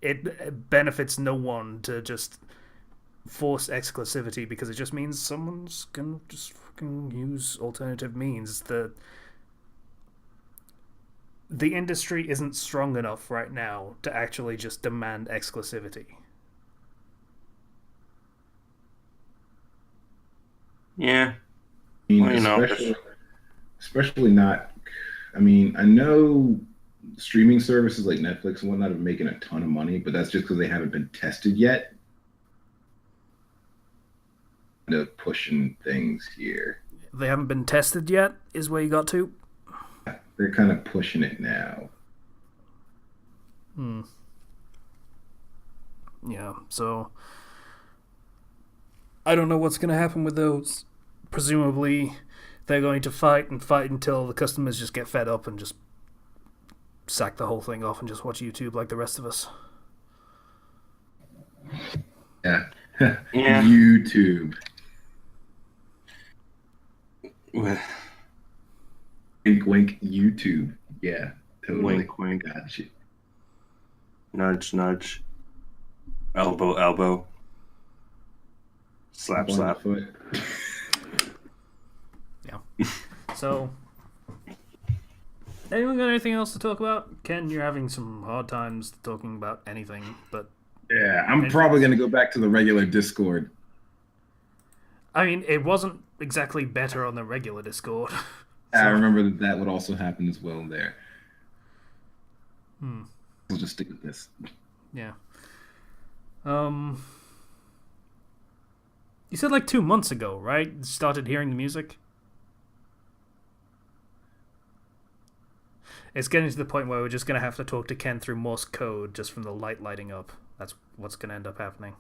A: it benefits no one to just force exclusivity, because it just means someone's gonna just fucking use alternative means. The industry isn't strong enough right now to actually just demand exclusivity.
B: Yeah.
C: I mean,
B: Well,
C: especially not. I mean, I know streaming services like Netflix and whatnot are making a ton of money, but that's just because they haven't been tested yet. They're pushing things here.
A: They haven't been tested yet, is where you got to?
C: They're kind of pushing it now.
A: Yeah, so I don't know what's going to happen with those. Presumably, they're going to fight and fight until the customers just get fed up and just sack the whole thing off and just watch YouTube like the rest of us.
C: Yeah.
B: Yeah.
C: YouTube. Wink, wink, YouTube. Yeah, totally.
B: Wink, wink.
C: Got you.
B: Nudge, nudge. Elbow, elbow. Slap,
C: On
B: slap.
C: the foot.
A: Yeah. So, anyone got anything else to talk about? Ken, you're having some hard times talking about anything, but
C: Yeah, I'm probably going to go back to the regular Discord.
A: I mean, it wasn't exactly better on the regular Discord.
C: I remember that would also happen as well there. We'll just stick with this.
A: Yeah. You said like 2 months ago, right? You started hearing the music? It's getting to the point where we're just going to have to talk to Ken through Morse code just from the light lighting up. That's what's going to end up happening.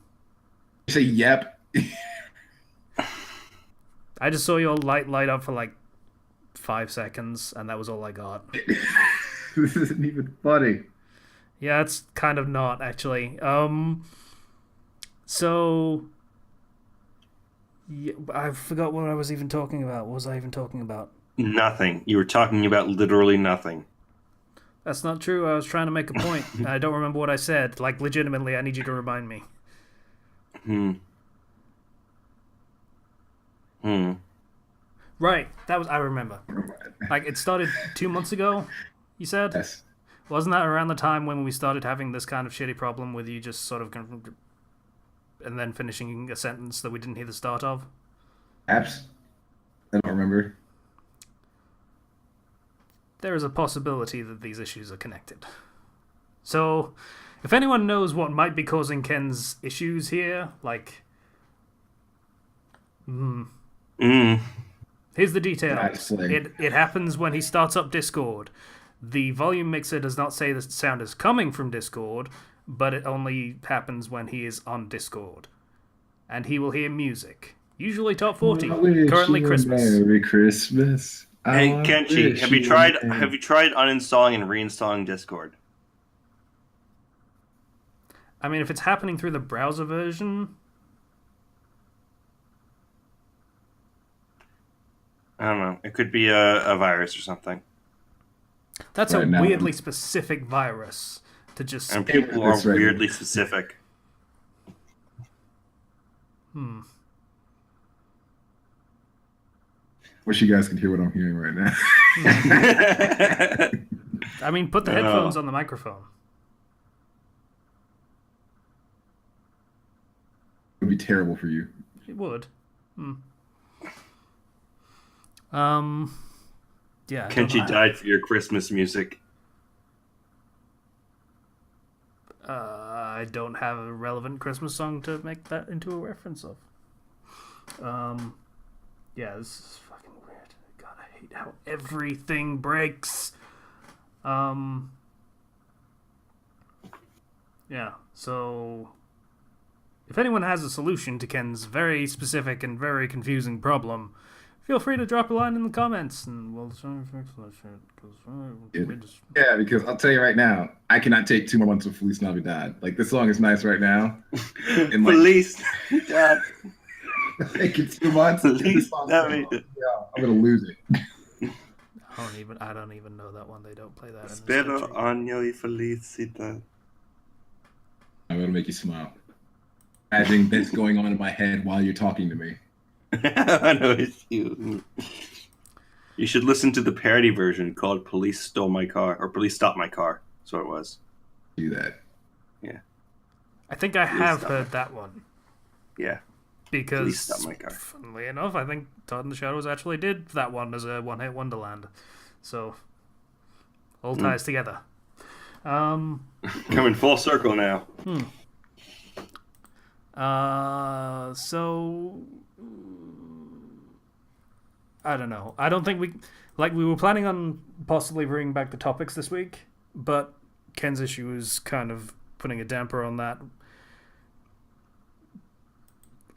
C: You say yep.
A: I just saw your light up for like 5 seconds, and that was all I got.
C: This isn't even funny.
A: Yeah, it's kind of not, actually. So... Yeah, I forgot what I was even talking about. What was I even talking about?
B: Nothing. You were talking about literally nothing.
A: That's not true. I was trying to make a point. I don't remember what I said. Like, legitimately, I need you to remind me. Right. That was... I remember. Like, it started 2 months ago, you said?
C: Yes.
A: Wasn't that around the time when we started having this kind of shitty problem with you just sort of... and then finishing a sentence that we didn't hear the start of?
C: Apps? I don't remember.
A: There is a possibility that these issues are connected. So, if anyone knows what might be causing Ken's issues here, like... Here's the details. It happens when he starts up Discord. The volume mixer does not say the sound is coming from Discord, but it only happens when he is on Discord. And he will hear music. Usually top 40. Currently Christmas.
C: Merry Christmas.
B: Hey, Kenchi, have you tried uninstalling and reinstalling Discord?
A: I mean, if it's happening through the browser version...
B: I don't know. It could be a virus or something.
A: That's a weirdly specific virus. to just.
B: And people are
C: That's right.
B: weirdly specific.
C: Wish you guys could hear what I'm hearing right now.
A: I mean, put the headphones on the microphone.
C: It would be terrible for you.
A: It would. Yeah.
B: Kenji died for your Christmas music.
A: I don't have a relevant Christmas song to make that into a reference of. Yeah, this is fucking weird. God, I hate how everything breaks. Yeah, so if anyone has a solution to Ken's very specific and very confusing problem, feel free to drop a line in the comments, and we'll try and fix that shit.
C: Yeah, because I'll tell you right now, I cannot take 2 more months of Feliz Navidad. Like, this song is nice right now. And like,
B: Feliz Navidad.
C: take it 2 months.
B: Feliz
C: Yeah,
B: Navidad.
C: I'm gonna lose it.
A: I don't even know that one. They don't play that in this
B: Espero
A: country.
B: año y felicidad.
C: I'm gonna make you smile. Imagine this going on in my head while you're talking to me.
B: I know it's you. You should listen to the parody version called "Police Stole My Car" or "Police Stopped My Car." That's what it was.
C: Do that.
B: Yeah.
A: I think I have heard that one.
B: Yeah.
A: Because,
B: Police Stopped My Car.
A: funnily enough, I think Todd and the Shadows actually did that one as a one-hit wonderland. So, all ties together.
B: Coming full circle now.
A: So I don't know. I don't think we were planning on possibly bringing back the topics this week, but Ken's issue is kind of putting a damper on that.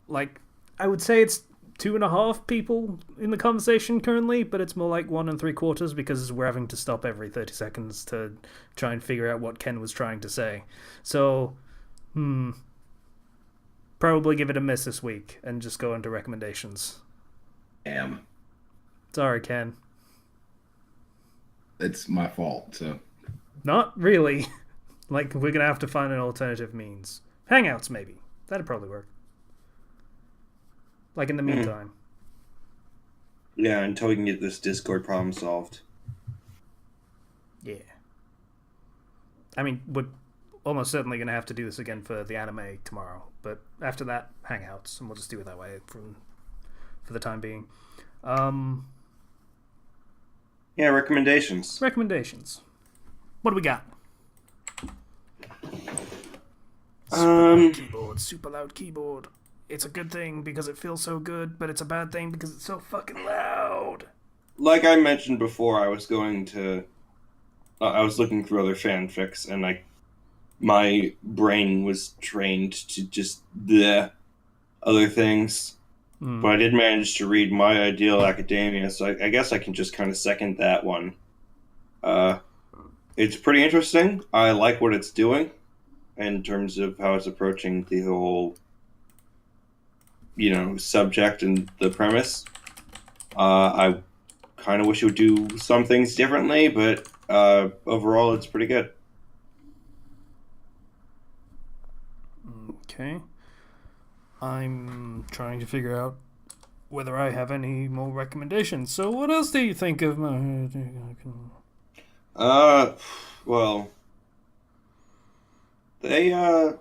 A: Like, I would say it's 2.5 people in the conversation currently, but it's more like 1 3/4 because we're having to stop every 30 seconds to try and figure out what Ken was trying to say. So, probably give it a miss this week and just go into recommendations.
C: Damn.
A: Sorry, Ken.
C: It's my fault, so.
A: Not really. Like, we're gonna have to find an alternative means. Hangouts, maybe. That'd probably work. Like, in the meantime.
B: Yeah, until we can get this Discord problem solved.
A: Yeah. I mean, we're almost certainly going to have to do this again for the anime tomorrow. But after that, Hangouts. And we'll just do it that way for the time being.
B: Yeah, recommendations.
A: Recommendations. What do we got? Super loud keyboard. It's a good thing because it feels so good, but it's a bad thing because it's so fucking loud.
B: Like I mentioned before, I was looking through other fanfics, and like my brain was trained to just the other things. But I did manage to read My Ideal Academia, so I guess I can just kind of second that one. It's pretty interesting. I like what it's doing in terms of how it's approaching the whole, subject and the premise. I kind of wish it would do some things differently, but overall it's pretty good.
A: Okay. I'm trying to figure out whether I have any more recommendations. So what else do you think of my...
B: Well, they,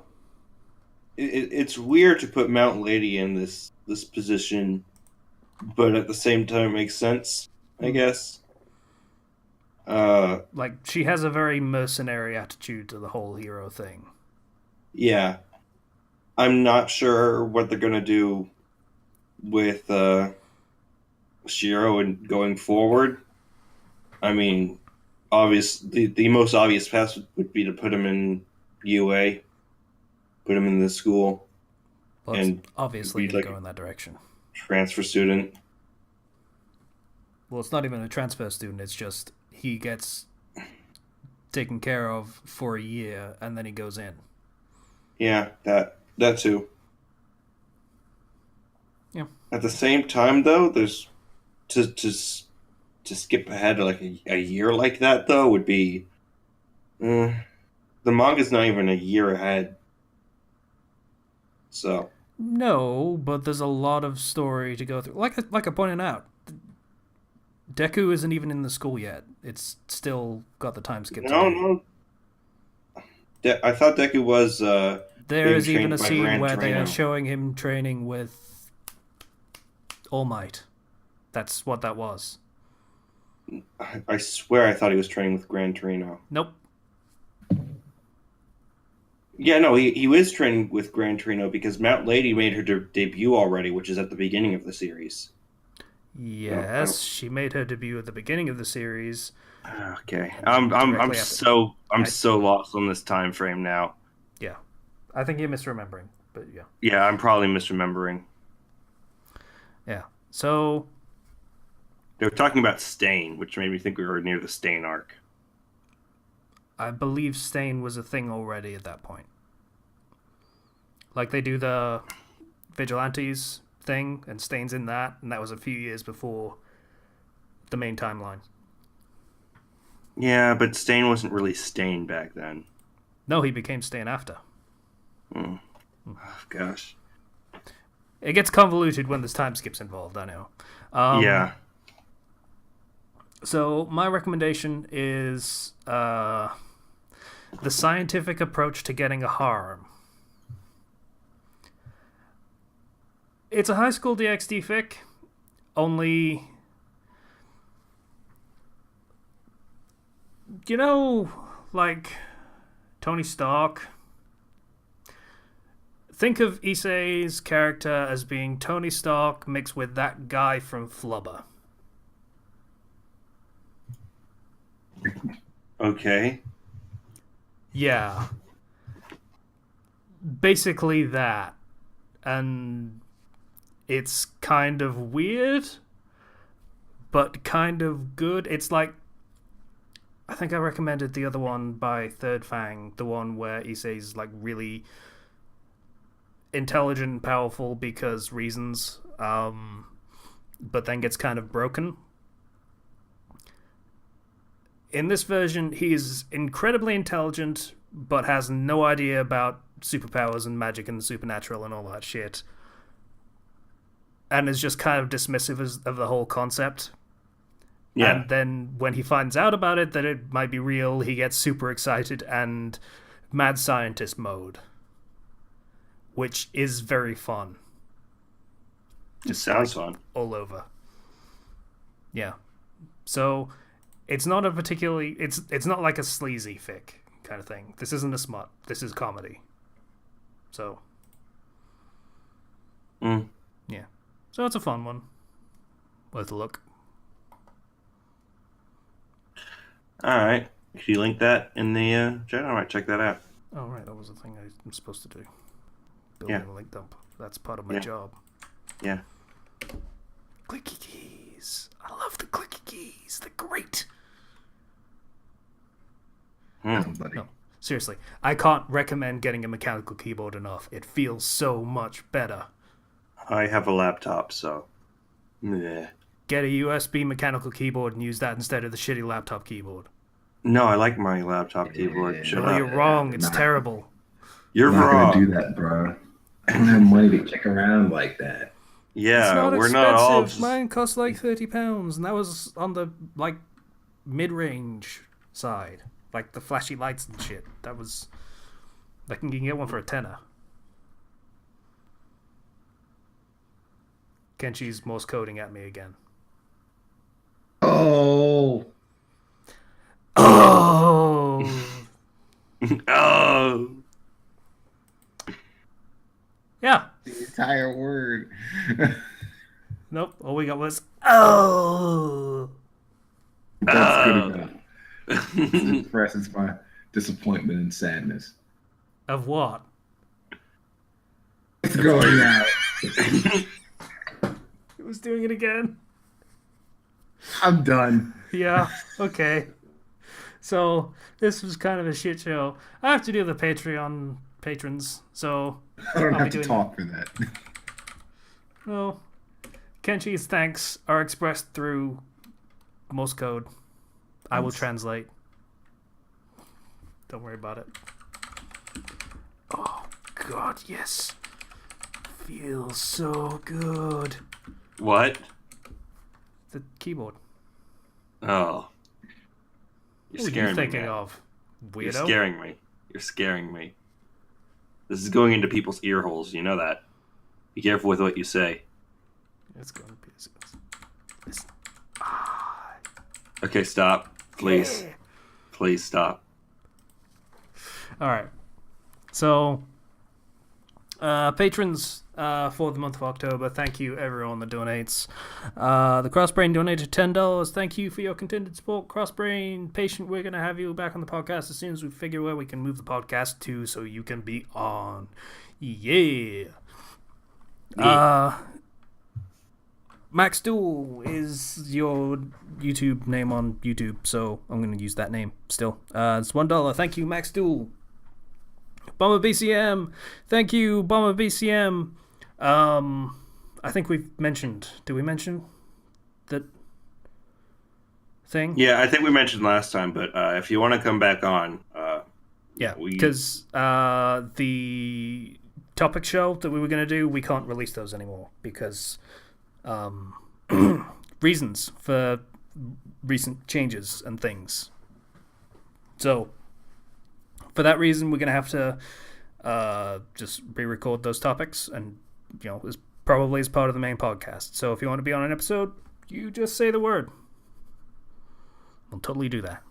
B: it's weird to put Mount Lady in this position, but at the same time it makes sense, I guess.
A: Like, she has a very mercenary attitude to the whole hero thing.
B: Yeah. I'm not sure what they're gonna do with Shiro and going forward. I mean, the most obvious path would be to put him in UA, put him in the school,
A: Well,
B: and
A: it's obviously
B: be
A: going to
B: like
A: go in that direction.
B: transfer student.
A: Well, it's not even a transfer student, it's just he gets taken care of for a year and then he goes in.
B: Yeah, that too.
A: Yeah.
B: At the same time, though, there's to skip ahead like a year like that though would be. There's the manga's not even a year ahead. So
A: No, but there's a lot of story to go through. Like I pointed out, Deku isn't even in the school yet. It's still got the time skip.
B: no. I thought Deku was
A: There
B: being
A: is even
B: trained
A: a
B: by
A: scene
B: Gran
A: where they are
B: Torino.
A: showing him training with All Might. That's what that was.
B: I swear I thought he was training with Gran Torino.
A: Nope.
B: Yeah, no, he was training with Gran Torino because Mount Lady made her debut already, which is at the beginning of the series.
A: Yes, she made her debut at the beginning of the series.
B: Okay, I'm so lost on this time frame now.
A: Yeah, I think you're misremembering, but yeah.
B: Yeah, I'm probably misremembering.
A: Yeah, so
B: They were talking about Stain, which made me think we were near the Stain arc.
A: I believe Stain was a thing already at that point. Like they do the Vigilantes thing, and Stain's in that, and that was a few years before the main timeline.
B: Yeah, but Stain wasn't really Stain back then.
A: No, he became Stain after.
B: Oh, gosh.
A: It gets convoluted when there's time skips involved, I know.
B: Yeah.
A: So my recommendation is the scientific approach to getting a harem. It's a high school DxD fic, only, you know, like Tony Stark. Think of Issei's character as being Tony Stark mixed with that guy from Flubber.
B: Okay.
A: Yeah. Basically that. And it's kind of weird, but kind of good. It's like, I think I recommended the other one by Third Fang, the one where Issei's like really intelligent and powerful because reasons, but then gets kind of broken. In this version, he's incredibly intelligent, but has no idea about superpowers and magic and the supernatural and all that shit. And is just kind of dismissive of the whole concept.
B: Yeah.
A: And then when he finds out about it, that it might be real, he gets super excited and mad scientist mode. Which is very fun.
B: Just sounds fun.
A: All over. Yeah. So it's not a particularly it's not like a sleazy fic kind of thing. This isn't a smut. This is comedy. So yeah. So it's a fun one. Worth a look.
B: Alright. If you link that in the chat, I might check that out.
A: Oh right, that was the thing I'm supposed to do. Building a link dump. That's part of my job.
B: Yeah.
A: Clicky keys. I love the clicky keys. They're great.
C: Buddy.
A: No, seriously. I can't recommend getting a mechanical keyboard enough. It feels so much better.
B: I have a laptop, so... Meh.
A: Get a USB mechanical keyboard and use that instead of the shitty laptop keyboard.
B: No, I like my laptop keyboard. Shut
A: No,
B: up.
A: you're wrong. It's terrible.
B: You're
C: I'm not
B: wrong.
C: gonna do that, bro. I don't have money to kick around like that.
B: Yeah,
A: It's not
B: we're
A: expensive.
B: not all just...
A: Mine cost like £30, and that was on the like mid-range side, like the flashy lights and shit. That was like you can get one for a tenner. Kenshi's Morse coding at me again.
C: Oh,
A: Oh,
B: Oh!
A: yeah.
C: the entire word.
A: Nope. All we got was oh.
C: That's good enough. It expresses my disappointment and sadness.
A: Of what?
C: It's going out.
A: It was doing it again.
C: I'm done.
A: Yeah. Okay. So this was kind of a shit show. I have to do the Patreon patrons, so
C: I don't
A: I'll
C: have
A: be
C: to
A: doing-
C: talk for that.
A: no. Kenshi's thanks are expressed through Morse code. I will translate. Don't worry about it. God, yes. Feels so good.
B: What?
A: The keyboard.
B: Oh. You're
A: What are
B: scaring
A: you
B: me,
A: thinking
B: man.
A: of? Weirdo?
B: You're scaring me. You're scaring me. This is going into people's ear holes. You know that. Be careful with what you say.
A: It's going to be...
B: Okay, stop. Please.
A: Yeah.
B: Please stop.
A: Alright. So, patrons for the month of October, thank you everyone that donates. The Crossbrain donated $10. Thank you for your continued support, Crossbrain. Patient, we're going to have you back on the podcast as soon as we figure where we can move the podcast to so you can be on. Yeah. Max Duel is your YouTube name on YouTube, so I'm going to use that name still. It's $1. Thank you, Max Duel. Bomber BCM. Thank you, Bomber BCM. I think we've mentioned. Did we mention that thing?
B: Yeah, I think we mentioned last time, but if you want to come back on,
A: yeah, because the topic show that we were going to do, we can't release those anymore because reasons for recent changes and things. So for that reason, we're going to have to just re-record those topics, and as probably as part of the main podcast. So if you want to be on an episode, you just say the word. We'll totally do that.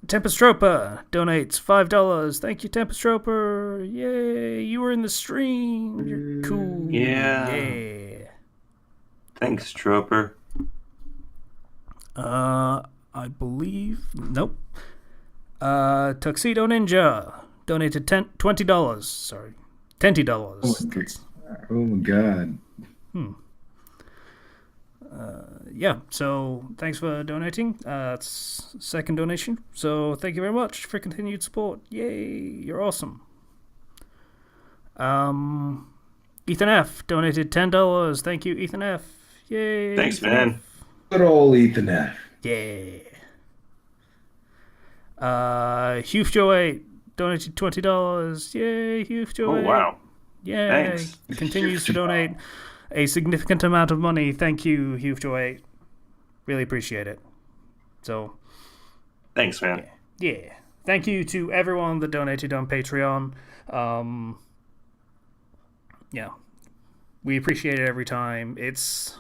A: Tempest Troper donates $5. Thank you, Tempest Troper. Yay, you were in the stream. You're cool.
B: Yeah. Thanks, Troper.
A: I believe... Nope. Tuxedo Ninja donated $20. Sorry. $20.
C: Oh my god.
A: Yeah, so thanks for donating. It's second donation. So thank you very much for continued support. Yay, you're awesome. Ethan F donated $10. Thank you, Ethan F. Yay.
B: Thanks,
A: Ethan
B: man.
A: F.
C: Good old Ethan F.
A: Yeah. Hugh Joe 8 donated $20. Yay, Hugh Joe 8.
B: Oh, wow.
A: Yay.
B: Thanks.
A: Continues to donate a significant amount of money. Thank you, Hugh Joe 8. Really appreciate it. So,
B: thanks, man.
A: Yeah. Thank you to everyone that donated on Patreon. Yeah. We appreciate it every time. It's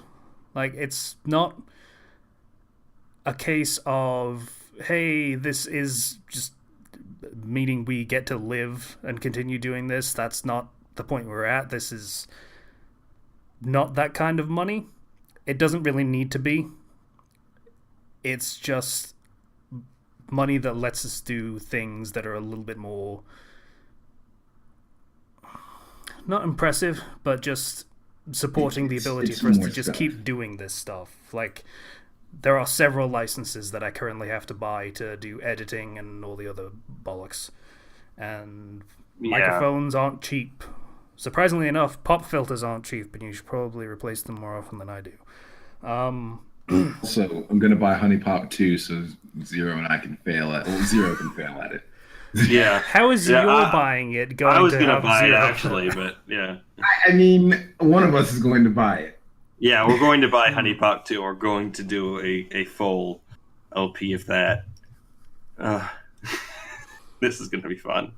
A: not a case of, hey, this is just meaning we get to live and continue doing this. That's not the point we're at. This is not that kind of money. It doesn't really need to be. It's just money that lets us do things that are a little bit more, not impressive, but just supporting the ability for us to just keep doing this stuff. Like, there are several licenses that I currently have to buy to do editing and all the other bollocks. And microphones aren't cheap. Surprisingly enough, pop filters aren't cheap, but you should probably replace them more often than I do.
C: So I'm gonna buy Honey Pop 2 so Zero and I can fail at Zero can fail at it.
B: Yeah.
A: How is your buying it going to
B: I was going to
A: have
B: buy it,
A: Zero?
B: actually, but yeah.
C: I mean, one of us is going to buy it.
B: Yeah, we're going to buy Honey Pop 2. We're going to do a full LP of that. This is going to be fun.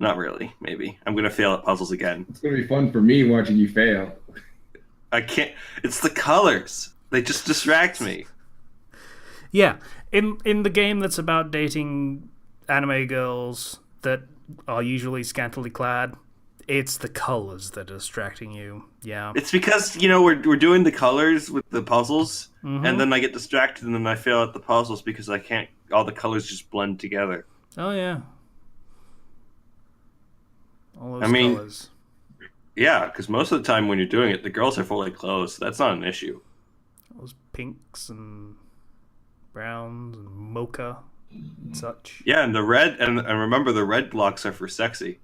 B: Not really, maybe. I'm going to fail at puzzles again.
C: It's going to be fun for me watching you fail.
B: I can't... It's the colors. They just distract me.
A: Yeah, in the game that's about dating anime girls that are usually scantily clad, it's the colors that are distracting you. Yeah.
B: It's because, we're doing the colors with the puzzles, and then I get distracted, and then I fail at the puzzles because I can't... All the colors just blend together.
A: Oh, yeah. All those colors.
B: Yeah, because most of the time when you're doing it, the girls are fully clothed, so that's not an issue.
A: Those pinks and browns and mocha and such.
B: Yeah, and the red, and remember the red blocks are for sexy.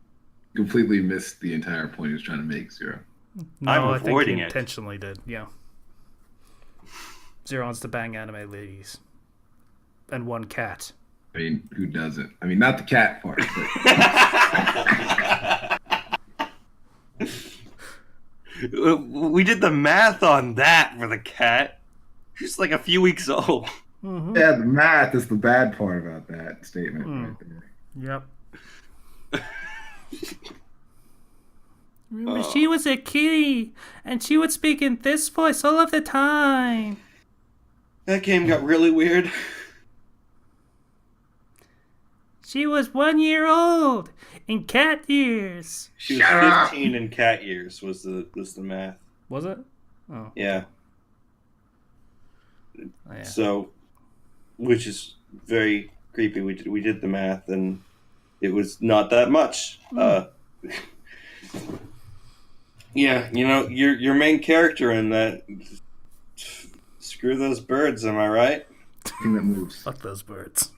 C: Completely missed the entire point he was trying to make, Zero.
A: No,
B: I'm
A: I think
B: avoiding
A: he
B: it.
A: intentionally did, yeah. Zero wants to bang anime ladies. And one cat.
C: I mean, who doesn't? I mean, not the cat part,
B: but we did the math on that for the cat. She's like a few weeks old.
A: Mm-hmm.
C: yeah, the math is the bad part about that statement right there.
A: Yep. Remember, she was a kitty, and she would speak in this voice all of the time.
B: That game got really weird.
A: She was 1 year old in cat years.
B: She was 15 in cat years. Was the math?
A: Was it? Oh.
B: Yeah.
A: Oh, yeah.
B: So, which is very creepy. We did the math, and it was not that much. Yeah, you know, your main character in that. Screw those birds, am I right?
C: Thing that moves.
A: Fuck those birds.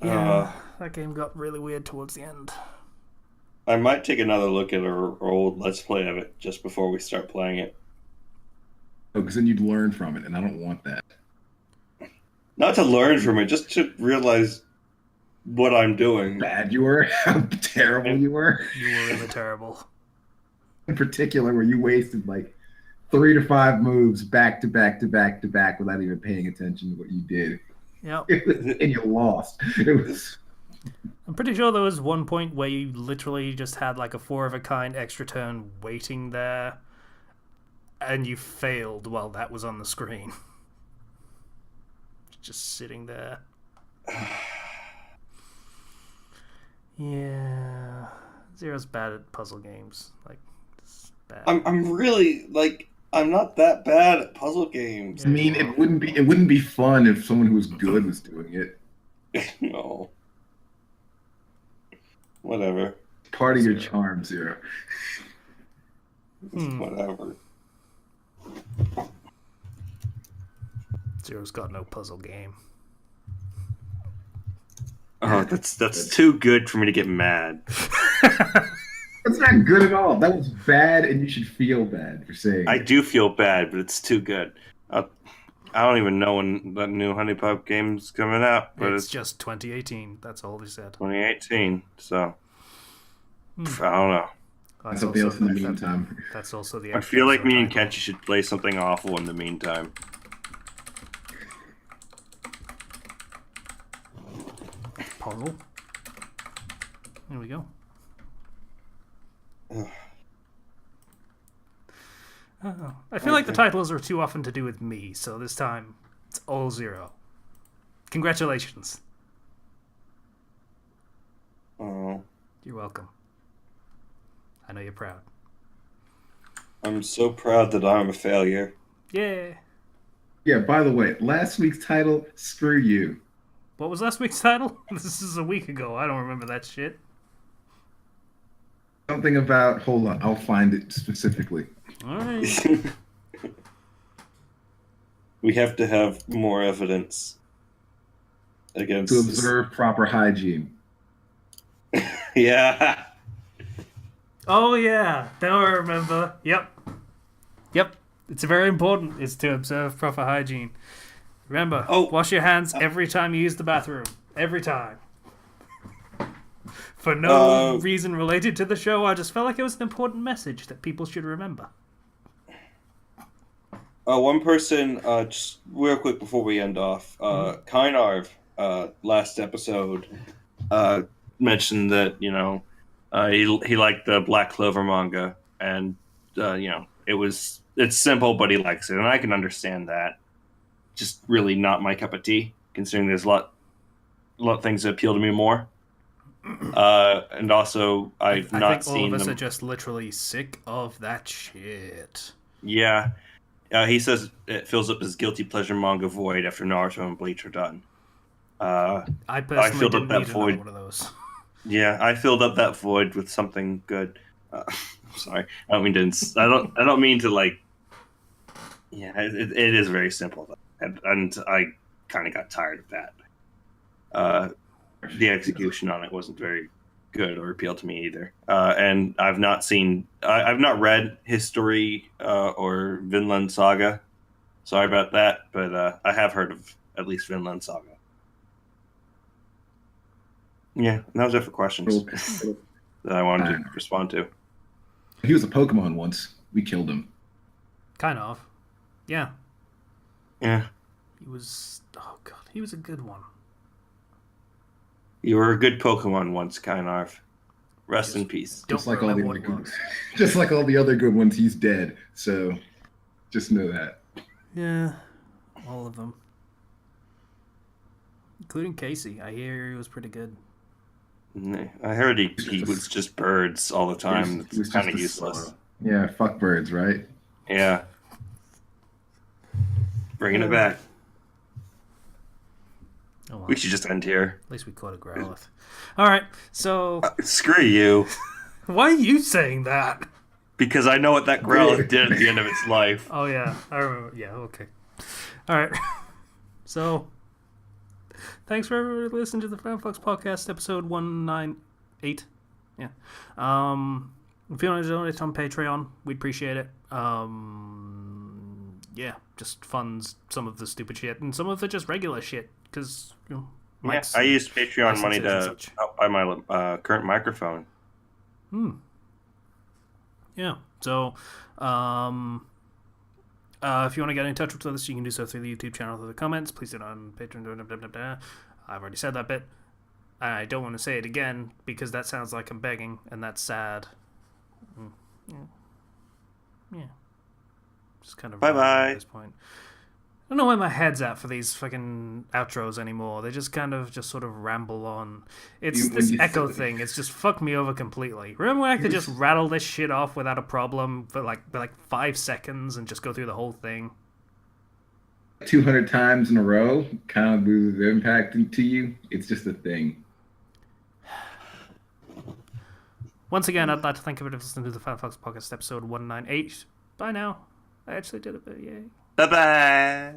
B: Yeah,
A: that game got really weird towards the end.
B: I might take another look at our old Let's Play of it just before we start playing it.
C: Oh, because then you'd learn from it, and I don't want that.
B: Not to learn from it, just to realize what I'm doing.
C: Bad you were, how terrible you were.
A: You were really terrible.
C: In particular, where you wasted like 3 to 5 moves back to back to back to back without even paying attention to what you did.
A: Yep.
C: And you lost. It was.
A: I'm pretty sure there was one point where you literally just had like a 4 of a kind extra turn waiting there, and you failed while that was on the screen. Just sitting there. Yeah. Zero's bad at puzzle games. Like, it's bad.
B: I'm really like I'm not that bad at puzzle games.
C: I mean, it wouldn't be fun if someone who was good was doing it.
B: No. Whatever.
C: Part of your charm, Zero.
B: Whatever.
A: Zero's got no puzzle game.
B: Oh, that's too good for me to get mad.
C: That's not good at all. That was bad, and you should feel bad for saying
B: I
C: it.
B: do feel bad, but it's too good. I don't even know when the new Honey Pop game's coming out, but
A: It's just 2018. That's all they said.
B: 2018, so I don't know.
A: That's
C: Something else in the
A: also-
C: meantime.
A: That's also the.
B: I feel like me and
A: title.
B: Kenshi should play something awful in the meantime.
A: Puzzle. There we go. I feel like the titles are too often to do with me, so this time it's all Zero. Congratulations.
B: Oh,
A: You're welcome. I know you're proud.
B: I'm so proud that I'm a failure.
A: Yeah.
C: Yeah, by the way, last week's title, Screw You.
A: What was last week's title? This is a week ago. I don't remember that shit.
C: Something about, hold on, I'll find it specifically.
A: All right.
B: We have to have more evidence against
C: To observe proper hygiene.
B: Yeah.
A: Oh yeah, now I remember. Yep. It's very important. Is to observe proper hygiene. Remember, wash your hands every time you use the bathroom. Every time. For no reason related to the show, I just felt like it was an important message that people should remember.
B: One person, just real quick before we end off, Kynarv, last episode, mentioned that, you know, he liked the Black Clover manga, and, you know, it's simple, but he likes it, and I can understand that. Just really not my cup of tea, considering there's a lot of things that appeal to me more. And also, I've not seen them.
A: I think all of us are just literally sick of that shit.
B: Yeah. He says it fills up his guilty pleasure manga void after Naruto and Bleach are done.
A: I personally
B: filled up
A: didn't
B: that
A: need
B: void.
A: one of those.
B: Yeah, I filled up that void with something good. Sorry, I don't mean to. I don't mean to like. Yeah, it is very simple, and I kind of got tired of that. The execution on it wasn't very good or appealed to me either. And I've not read History or Vinland Saga, Sorry about that, but I have heard of at least Vinland Saga. Yeah, and that was it for questions that I wanted to respond to.
C: He was a Pokemon once. We killed him.
A: Kind of. Yeah.
B: Yeah.
A: He was... Oh, God. He was a good one.
B: You were a good Pokemon once, Kynarf. Rest in peace.
C: Just like all the other good ones. Just like all the other good ones, he's dead. So just know that.
A: Yeah. All of them. Including Casey. I hear he was pretty good.
B: I heard he was just birds all the time. It's kind of useless.
C: Yeah, fuck birds, right?
B: Yeah. Bringing it back.
A: Oh, well.
B: We should just end here.
A: At least we caught a Growlithe. Alright, so...
B: Screw you.
A: Why are you saying that?
B: Because I know what that Growlithe did at the end of its life.
A: Oh, yeah. I remember. Yeah, okay. Alright. So... Thanks for everybody listening to the Fandom Flux Podcast, episode 198. Yeah. If you want to donate on Patreon, we'd appreciate it. Yeah, just funds some of the stupid shit and some of the just regular shit, because, you know,
B: Mike's, I used Patreon money to buy my current microphone.
A: Yeah, so, if you want to get in touch with us, you can do so through the YouTube channel, through the comments. Please do it on Patreon. I've already said that bit. I don't want to say it again, because that sounds like I'm begging, and that's sad. Yeah. Just kind of
B: bye-bye
A: at this point. I don't know where my head's at for these fucking outros anymore. They just kind of just sort of ramble on. It's this echo thing. It's just fucked me over completely. Remember when I could just rattle this shit off without a problem for like 5 seconds and just go through the whole thing?
C: 200 times in a row kind of loses the impact to you. It's just a thing.
A: Once again, I'd like to thank everybody for listening to the Fandom Flux Podcast episode 198. Bye now. I actually did it, but yay.
B: Bye-bye.